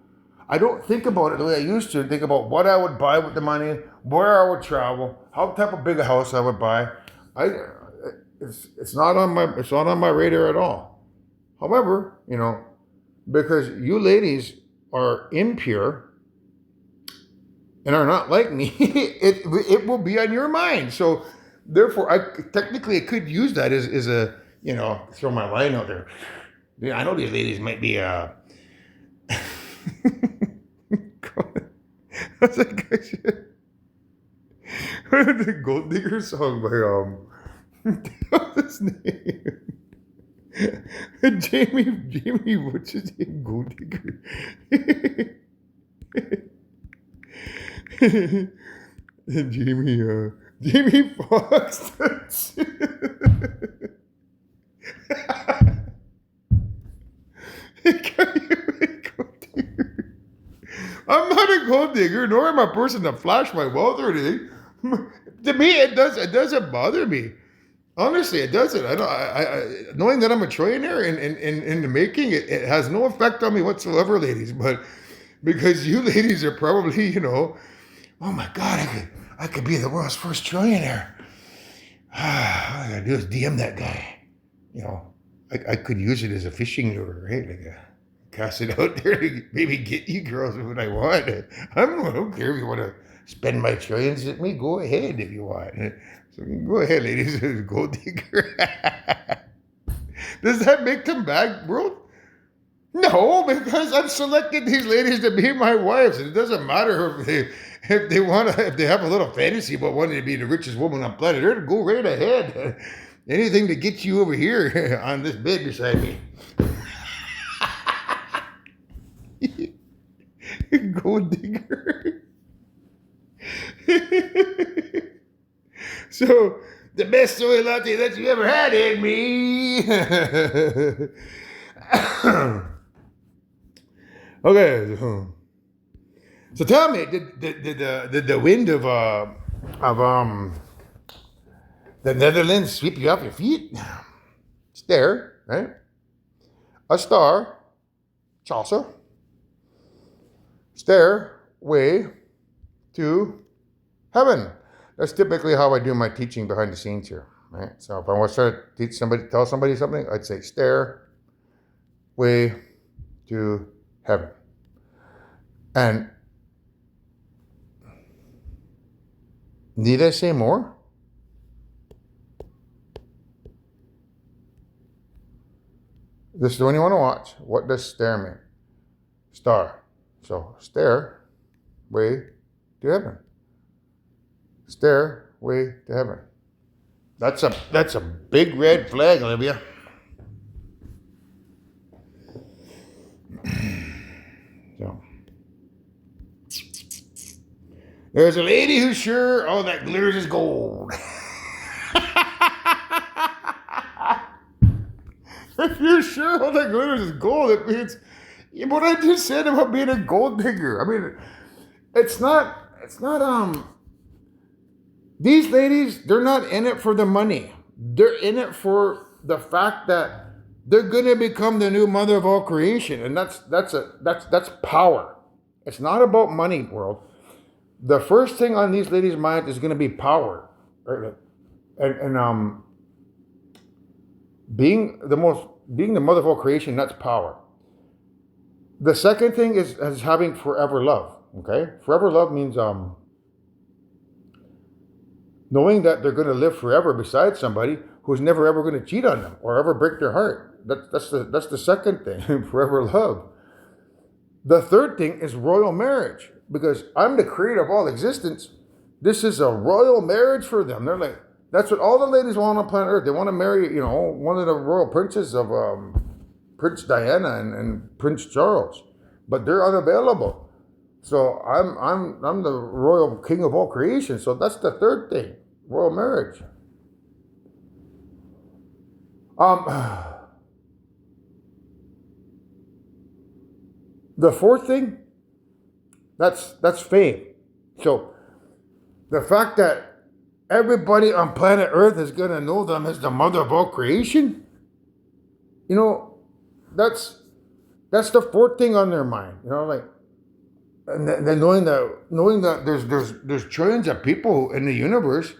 I don't think about it the way I used to. Think about what I would buy with the money, where I would travel, how type of big a house I would buy. I it's not on my radar at all. However, because you ladies are impure and are not like me, it will be on your mind. So therefore, I could use that as a throw my line out there. Yeah, I know these ladies might be That's like the Gold Digger song by What's his name? Jamie, what's his name? Gold digger. Jamie Foxx. I'm not a gold digger, nor am I a person to flash my wealth or anything. To me, it doesn't bother me. Honestly, it doesn't. Knowing that I'm a trillionaire in the making, it has no effect on me whatsoever, ladies. But because you ladies are probably, oh my God, I could be the world's first trillionaire. All I gotta do is DM that guy. You know, I could use it as a fishing lure, right? Cast it out there to maybe get you girls what I want. I don't care if you want to spend my trillions at me. Go ahead if you want. So go ahead, ladies. Gold digger. Does that make them bad, world? No, because I've selected these ladies to be my wives, and it doesn't matter if they have a little fantasy about wanting to be the richest woman on planet Earth. Go right ahead. Anything to get you over here on this bed beside me. Gold digger. So, the best soy latte that you ever had in me. Okay. So tell me, did the wind of the Netherlands sweep you off your feet? It's there, right? A star, salsa. Stairway to heaven. That's typically how I do my teaching behind the scenes here, right? So if I want to start to teach somebody, tell somebody something, I'd say stairway to heaven. And need I say more? This is the one you want to watch. What does stair mean? Star. So, stairway to heaven. Stairway to heaven. That's a big red flag, Olivia. So, there's a lady who's sure all that glitters is gold. If you're sure all that glitters is gold, it means what I just said about being a gold digger. I mean, it's not, these ladies, they're not in it for the money. They're in it for the fact that they're going to become the new mother of all creation. And that's power. It's not about money, world. The first thing on these ladies' mind is going to be power. Right? And being the mother of all creation, that's power. The second thing is having forever love. Okay, forever love means knowing that they're going to live forever beside somebody who's never ever going to cheat on them or ever break their heart. That's the second thing, forever love. The third thing is royal marriage, because I'm the creator of all existence. This is a royal marriage for them. They're like, that's what all the ladies want on planet Earth. They want to marry, one of the royal princes of Prince Diana and Prince Charles, but they're unavailable. So I'm the royal king of all creation. So that's the third thing, royal marriage. The fourth thing, that's fame. So the fact that everybody on planet Earth is going to know them as the mother of all creation, that's the fourth thing on their mind. And then knowing that there's trillions of people in the universe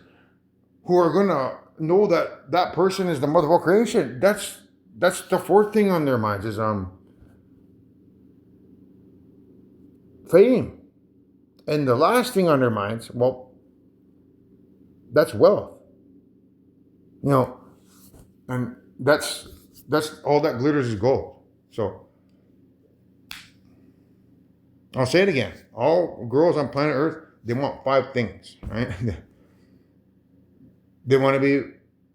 who are gonna know that person is the mother of all creation. That's the fourth thing on their minds is fame. And the last thing on their minds, well, that's wealth. And that's all that glitters is gold. So I'll say it again. All girls on planet Earth, they want 5 things, right? They want to be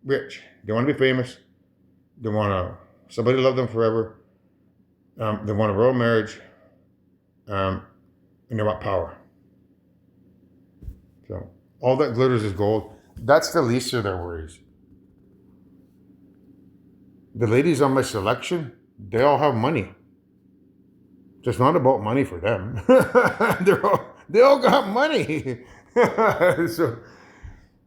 rich. They want to be famous. They want somebody to love them forever. They want a royal marriage. And they want power. So all that glitters is gold. That's the least of their worries. The ladies on my selection, they all have money. It's not about money for them. They all got money.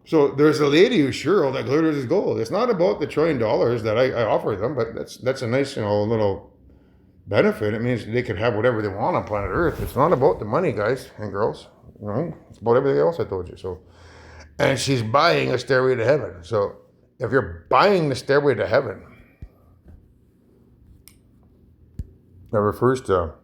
So there's a lady who's sure all that glitters is gold. It's not about the $1 trillion that I offer them, but that's a nice, little benefit. It means they can have whatever they want on planet Earth. It's not about the money, guys and girls. It's about everything else I told you. So, and she's buying a stairway to heaven. So if you're buying the stairway to heaven, that refers to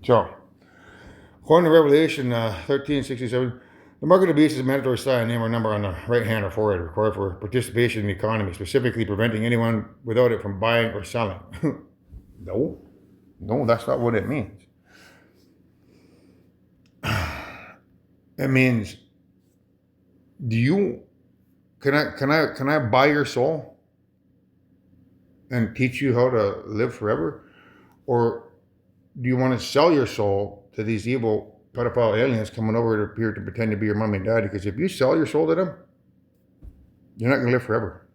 so. According to Revelation 13:67, the mark of the beast is a mandatory sign, name or number on the right hand or forehead, required for participation in the economy, specifically preventing anyone without it from buying or selling. No, that's not what it means. It means, can I buy your soul and teach you how to live forever, or do you want to sell your soul to these evil pedophile aliens coming over to appear to pretend to be your mom and daddy? Because if you sell your soul to them, you're not going to live forever.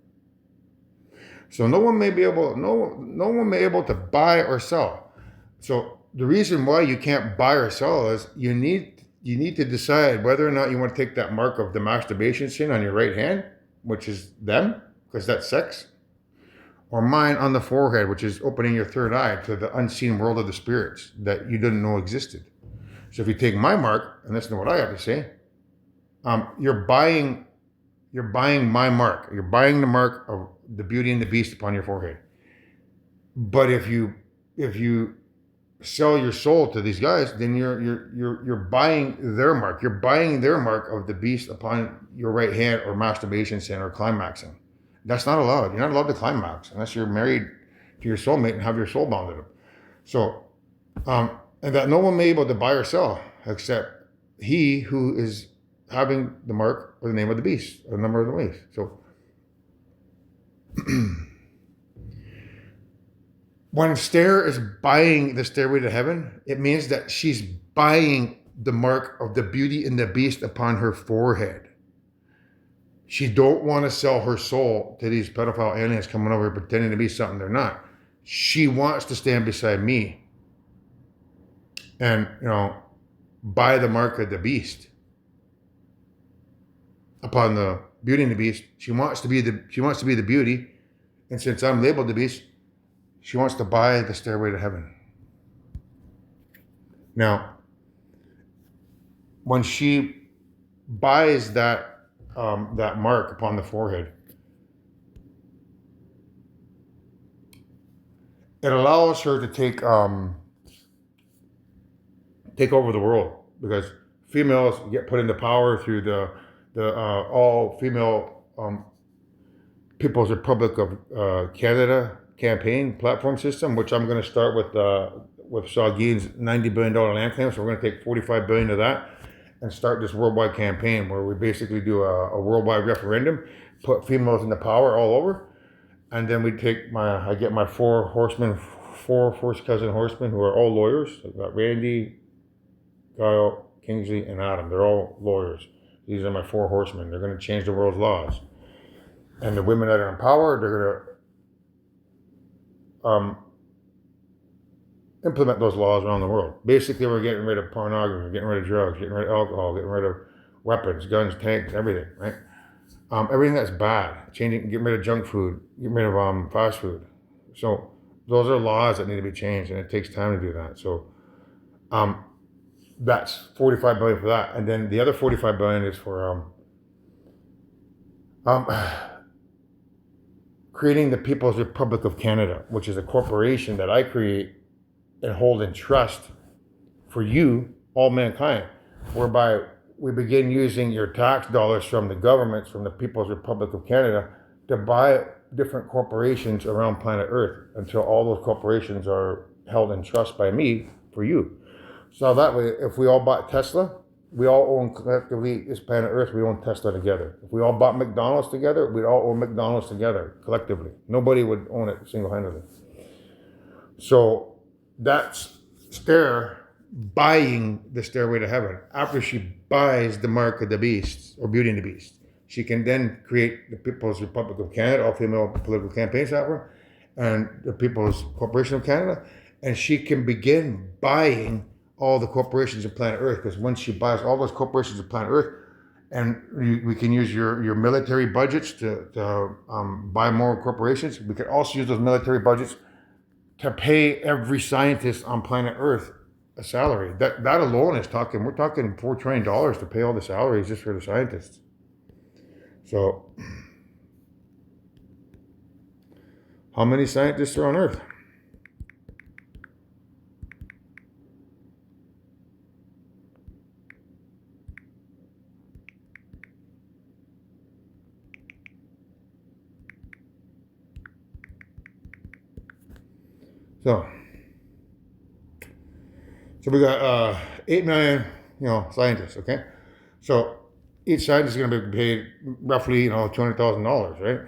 So no one may be able to buy or sell. So the reason why you can't buy or sell is you need to decide whether or not you want to take that mark of the masturbation sin on your right hand, which is them, because that's sex, or mine on the forehead, which is opening your third eye to the unseen world of the spirits that you didn't know existed. So if you take my mark, and listen to what I have to say, you're buying my mark. You're buying the mark of the beauty and the beast upon your forehead. But if you sell your soul to these guys, then you're buying their mark. You're buying their mark of the beast upon your right hand, or masturbation sin, or climaxing. That's not allowed. You're not allowed to climax unless you're married to your soulmate and have your soul bound to them. So, and that no one may be able to buy or sell except he who is having the mark or the name of the beast, or the number of the beast. So, when Esther is buying the stairway to heaven, it means that she's buying the mark of the beauty and the beast upon her forehead. She don't want to sell her soul to these pedophile aliens coming over pretending to be something they're not. She wants to stand beside me and, buy the mark of the beast upon the beauty and the beast. She wants to be the beauty, and since I'm labeled the beast, she wants to buy the stairway to heaven. Now, when she buys that mark upon the forehead, it allows her to take over the world, because females get put into power through the all female People's Republic of Canada campaign platform system, which I'm going to start with Saugeen's $90 billion land claim. So we're going to take $45 billion of that and start this worldwide campaign where we basically do a worldwide referendum, put females into power all over, and then I get my four first cousin horsemen who are all lawyers. I've got Randy, Kyle, Kingsley, and Adam. They're all lawyers. These are my four horsemen. They're going to change the world's laws. And the women that are in power, they're going to implement those laws around the world. Basically, we're getting rid of pornography, getting rid of drugs, getting rid of alcohol, getting rid of weapons, guns, tanks, everything, right? Everything that's bad, getting rid of junk food, getting rid of fast food. So those are laws that need to be changed, and it takes time to do that. So that's $45 billion for that, and then the other $45 billion is for creating the People's Republic of Canada, which is a corporation that I create and hold in trust for you, all mankind. whereby we begin using your tax dollars from the governments, from the People's Republic of Canada, to buy different corporations around planet Earth until all those corporations are held in trust by me for you. So that way, if we all bought Tesla, we all own collectively this planet Earth, we own Tesla together. If we all bought McDonald's together, we'd all own McDonald's together collectively. Nobody would own it single-handedly. So that's Stair buying the Stairway to Heaven. After she buys the Mark of the Beast or Beauty and the Beast, she can then create the People's Republic of Canada, all-female political campaign software, and the People's Corporation of Canada, and she can begin buying all the corporations of planet Earth, because once she buys all those corporations of planet Earth, and we can use your military budgets to buy more corporations. We could also use those military budgets to pay every scientist on planet Earth a salary. That alone is we're talking $4 trillion to pay all the salaries just for the scientists. So, how many scientists are on Earth? So we got 8 million, scientists. Okay, so each scientist is going to be paid roughly, $200,000, right?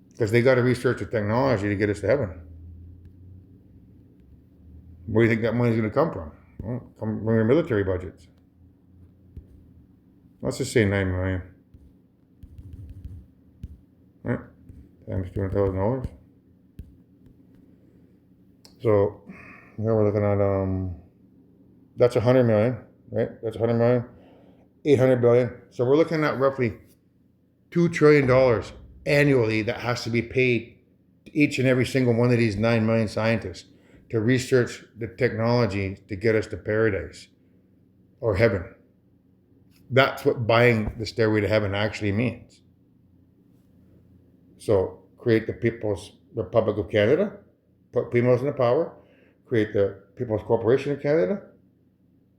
Because they got to research the technology to get us to heaven. Where do you think that money's going to come from? Well, come from your military budgets. Let's just say 9 million. Right? Times $200,000. So here we're looking at that's 100 million, right? That's 100 million, 800 billion. So we're looking at roughly $2 trillion annually that has to be paid to each and every single one of these 9 million scientists to research the technology to get us to paradise or heaven. That's what buying the Stairway to Heaven actually means. So create the People's Republic of Canada, put females into power, create the People's Corporation of Canada,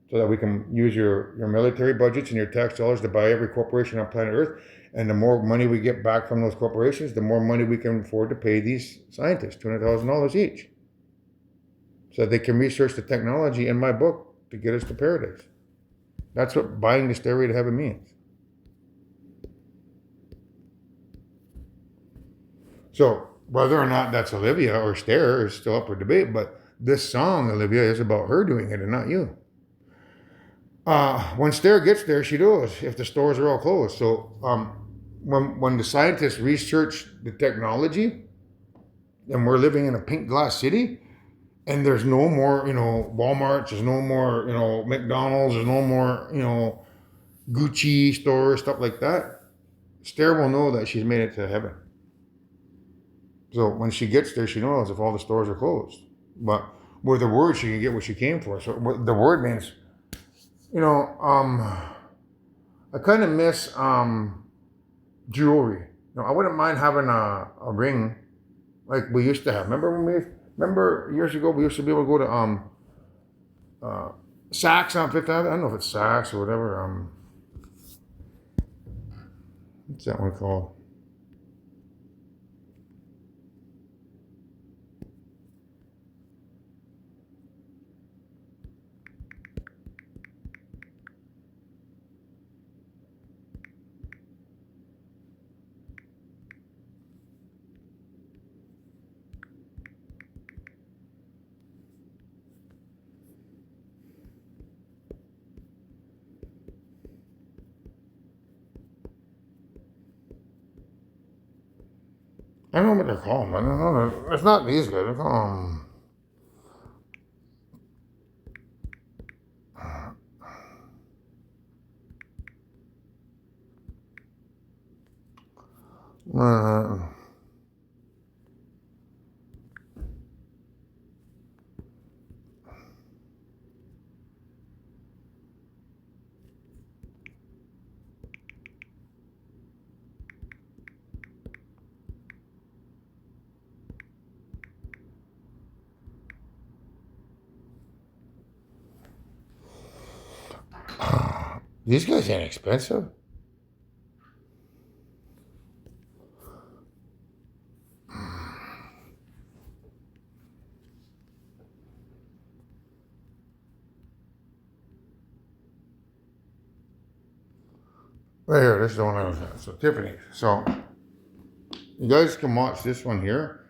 so that we can use your military budgets and your tax dollars to buy every corporation on planet Earth. And the more money we get back from those corporations, the more money we can afford to pay these scientists, $200,000 each, so that they can research the technology in my book to get us to paradise. That's what buying the Stairway to Heaven means. So whether or not that's Olivia or Stair is still up for debate, but this song, Olivia, is about her doing it and not you. When Stair gets there, she knows if the stores are all closed. So when the scientists research the technology, and we're living in a pink glass city, and there's no more, Walmarts, there's no more, McDonald's, there's no more, Gucci stores, stuff like that, Stair will know that she's made it to heaven. So when she gets there, she knows if all the stores are closed. But with the word, she can get what she came for. So what the word means, I kind of miss jewelry. I wouldn't mind having a ring like we used to have. Remember years ago we used to be able to go to Saks on Fifth Avenue. I don't know if it's Saks or whatever. What's that one called? I don't know what they're called. I don't know. It's not these guys. They're called. Uh, These guys ain't expensive. Right here, this is the one I was at. So Tiffany. So you guys can watch this one here.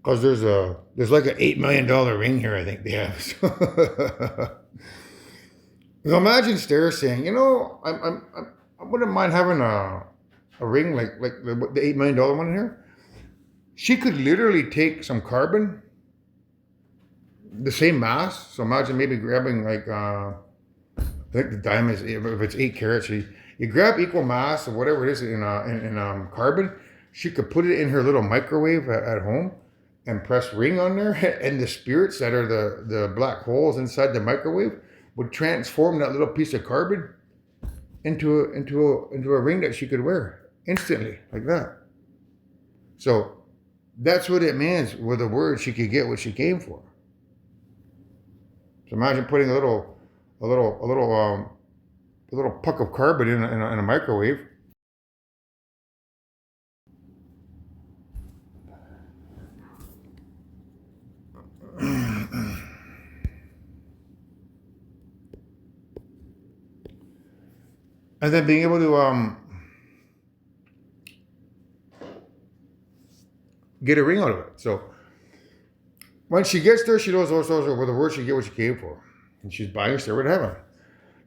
Because there's like an $8 million ring here, I think they have. So imagine Stare saying, you know, I wouldn't mind having a ring like the $8 million one here. She could literally take some carbon, the same mass. So imagine maybe grabbing like I think the diamond is, if it's 8 carats, you grab equal mass of whatever it is in carbon. She could put it in her little microwave at home and press ring on there, and the spirits that are the black holes inside the microwave would transform that little piece of carbon into a ring that she could wear instantly, like that. So that's what it means with a word. She could get what she came for. So imagine putting a little puck of carbon in a microwave. And then being able to get a ring out of it. So when she gets there, she knows also with the word she get what she came for, and she's buying a stairway to heaven.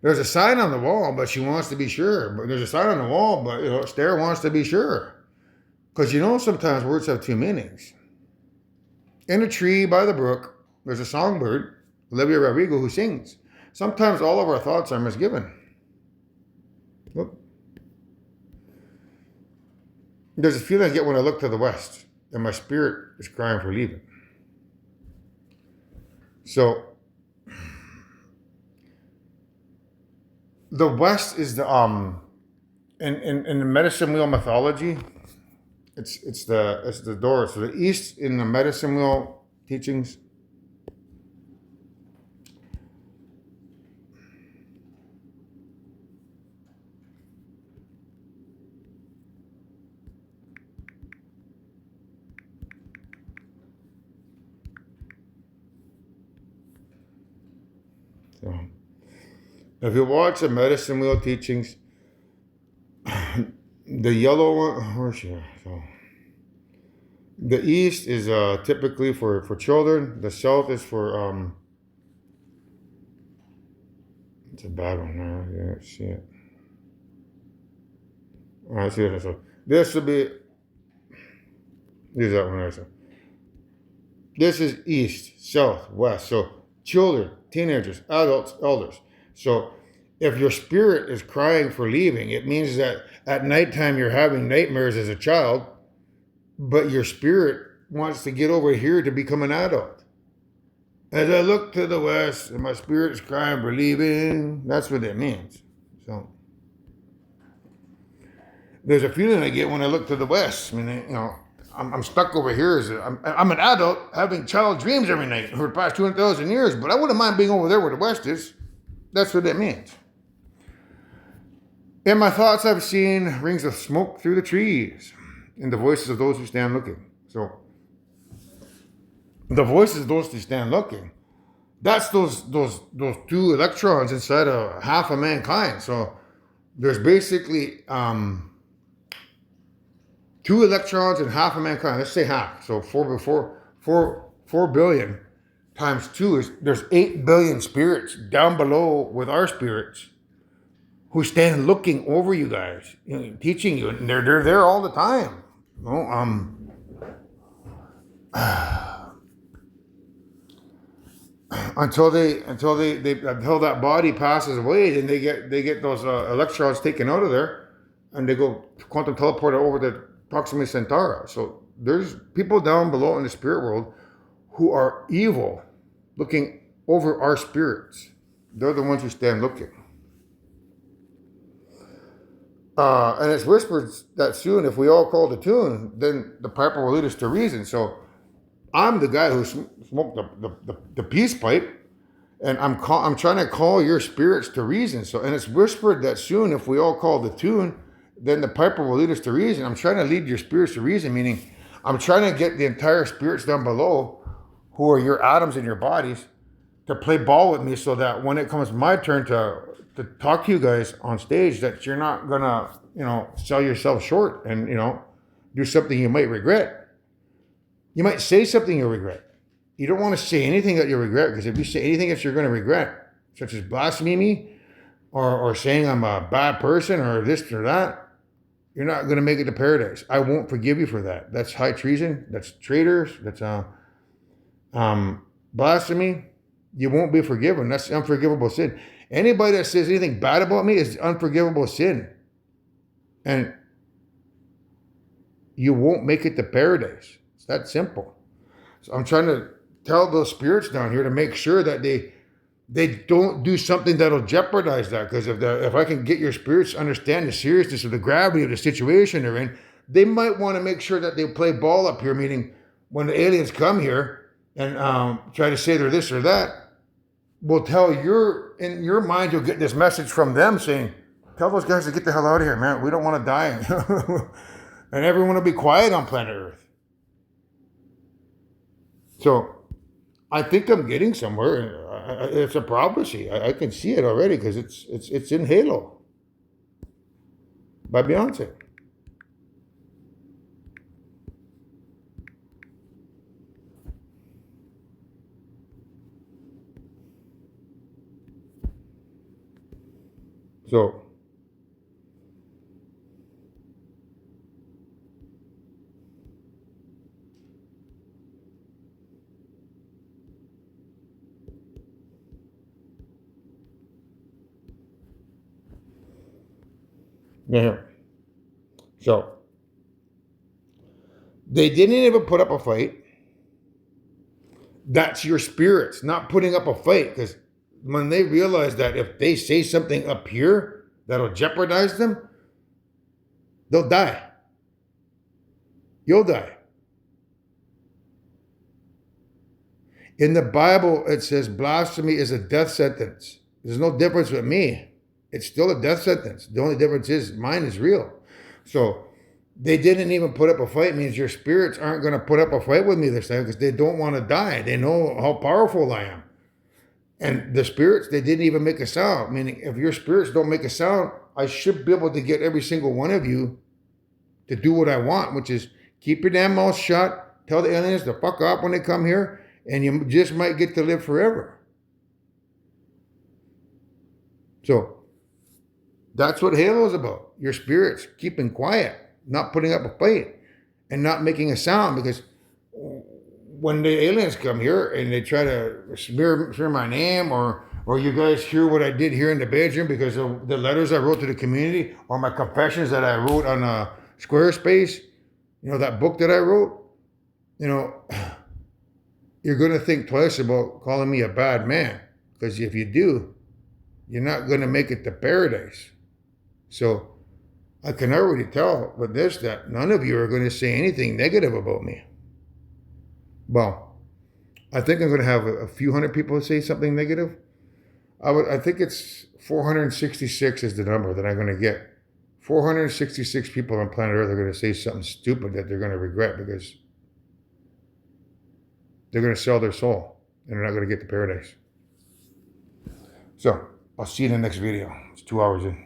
There's a sign on the wall, but she wants to be sure. But there's a sign on the wall, but Stair wants to be sure, because sometimes words have two meanings. In a tree by the brook, there's a songbird, Olivia Rodrigo, who sings. Sometimes all of our thoughts are misgiven. Look. There's a feeling I get when I look to the west, and my spirit is crying for leaving. So the west is the in the medicine wheel mythology, it's the door. So the east in the medicine wheel teachings, so if you watch the medicine wheel teachings, the yellow one, where's she? So the east is typically for children. The south is for it's a bad one now. Yeah, see it. All right, see it. So this would be, use that one there. So this is east, south, west. So children, teenagers, adults, elders. So if your spirit is crying for leaving, it means that at nighttime you're having nightmares as a child, but your spirit wants to get over here to become an adult. As I look to the west and my spirit is crying for leaving, that's what it means. So there's a feeling I get when I look to the west. I mean, I'm stuck over here. I'm an adult having child dreams every night for the past 200,000 years, but I wouldn't mind being over there where the west is. That's what it means. In my thoughts, I've seen rings of smoke through the trees, in the voices of those who stand looking. So the voices of those who stand looking, that's those two electrons inside of half of mankind. So there's basically 2 electrons in half of mankind. Let's say half. So 4 billion times 2 is, there's 8 billion spirits down below with our spirits who stand looking over you guys, teaching you, and they're there all the time. Until that body passes away, then they get those electrons taken out of there, and they go quantum teleported over to Proxima Centauri. So there's people down below in the spirit world who are evil, looking over our spirits. They're the ones who stand looking. And it's whispered that soon, if we all call the tune, then the piper will lead us to reason. So I'm the guy who smoked the peace pipe, And I'm trying to call your spirits to reason. So, and it's whispered that soon, if we all call the tune, then the piper will lead us to reason. I'm trying to lead your spirits to reason, meaning I'm trying to get the entire spirits down below, who are your atoms in your bodies, to play ball with me, so that when it comes my turn to talk to you guys on stage, that you're not gonna, sell yourself short and, do something you might regret. You might say something you'll regret. You don't want to say anything that you'll regret, because if you say anything that you're going to regret, such as blaspheming me, or saying I'm a bad person or this or that, you're not going to make it to paradise. I won't forgive you for that. That's high treason. That's traitors. That's blasphemy. You won't be forgiven. That's unforgivable sin. Anybody that says anything bad about me is unforgivable sin. And you won't make it to paradise. It's that simple. So I'm trying to tell those spirits down here to make sure that they don't do something that'll jeopardize that. Because if I can get your spirits to understand the seriousness of the gravity of the situation they're in, they might want to make sure that they play ball up here, meaning when the aliens come here and try to say they're this or that, will tell in your mind, you'll get this message from them saying, tell those guys to get the hell out of here, man. We don't want to die. And everyone will be quiet on planet Earth. So I think I'm getting somewhere. It's a prophecy. I can see it already, because it's in Halo by Beyonce. So yeah. So they didn't even put up a fight. That's your spirits not putting up a fight, because when they realize that if they say something up here that'll jeopardize them, they'll die. You'll die. In the Bible, it says blasphemy is a death sentence. There's no difference with me. It's still a death sentence. The only difference is mine is real. So they didn't even put up a fight. Means your spirits aren't going to put up a fight with me this time, because they don't want to die. They know how powerful I am. And the spirits, they didn't even make a sound. Meaning, if your spirits don't make a sound, I should be able to get every single one of you to do what I want, which is keep your damn mouth shut, tell the aliens to fuck off when they come here, and you just might get to live forever. So that's what Halo is about. Your spirits keeping quiet, not putting up a fight, and not making a sound, because when the aliens come here and they try to smear my name, or you guys hear what I did here in the bedroom because of the letters I wrote to the community, or my confessions that I wrote on Squarespace, that book that I wrote, you're going to think twice about calling me a bad man, because if you do, you're not going to make it to paradise. So I can already tell with this that none of you are going to say anything negative about me. Well, I think I'm going to have a few hundred people say something negative. I think it's 466 is the number that I'm going to get. 466 people on planet Earth are going to say something stupid that they're going to regret, because they're going to sell their soul and they're not going to get to paradise. So I'll see you in the next video. It's 2 hours in.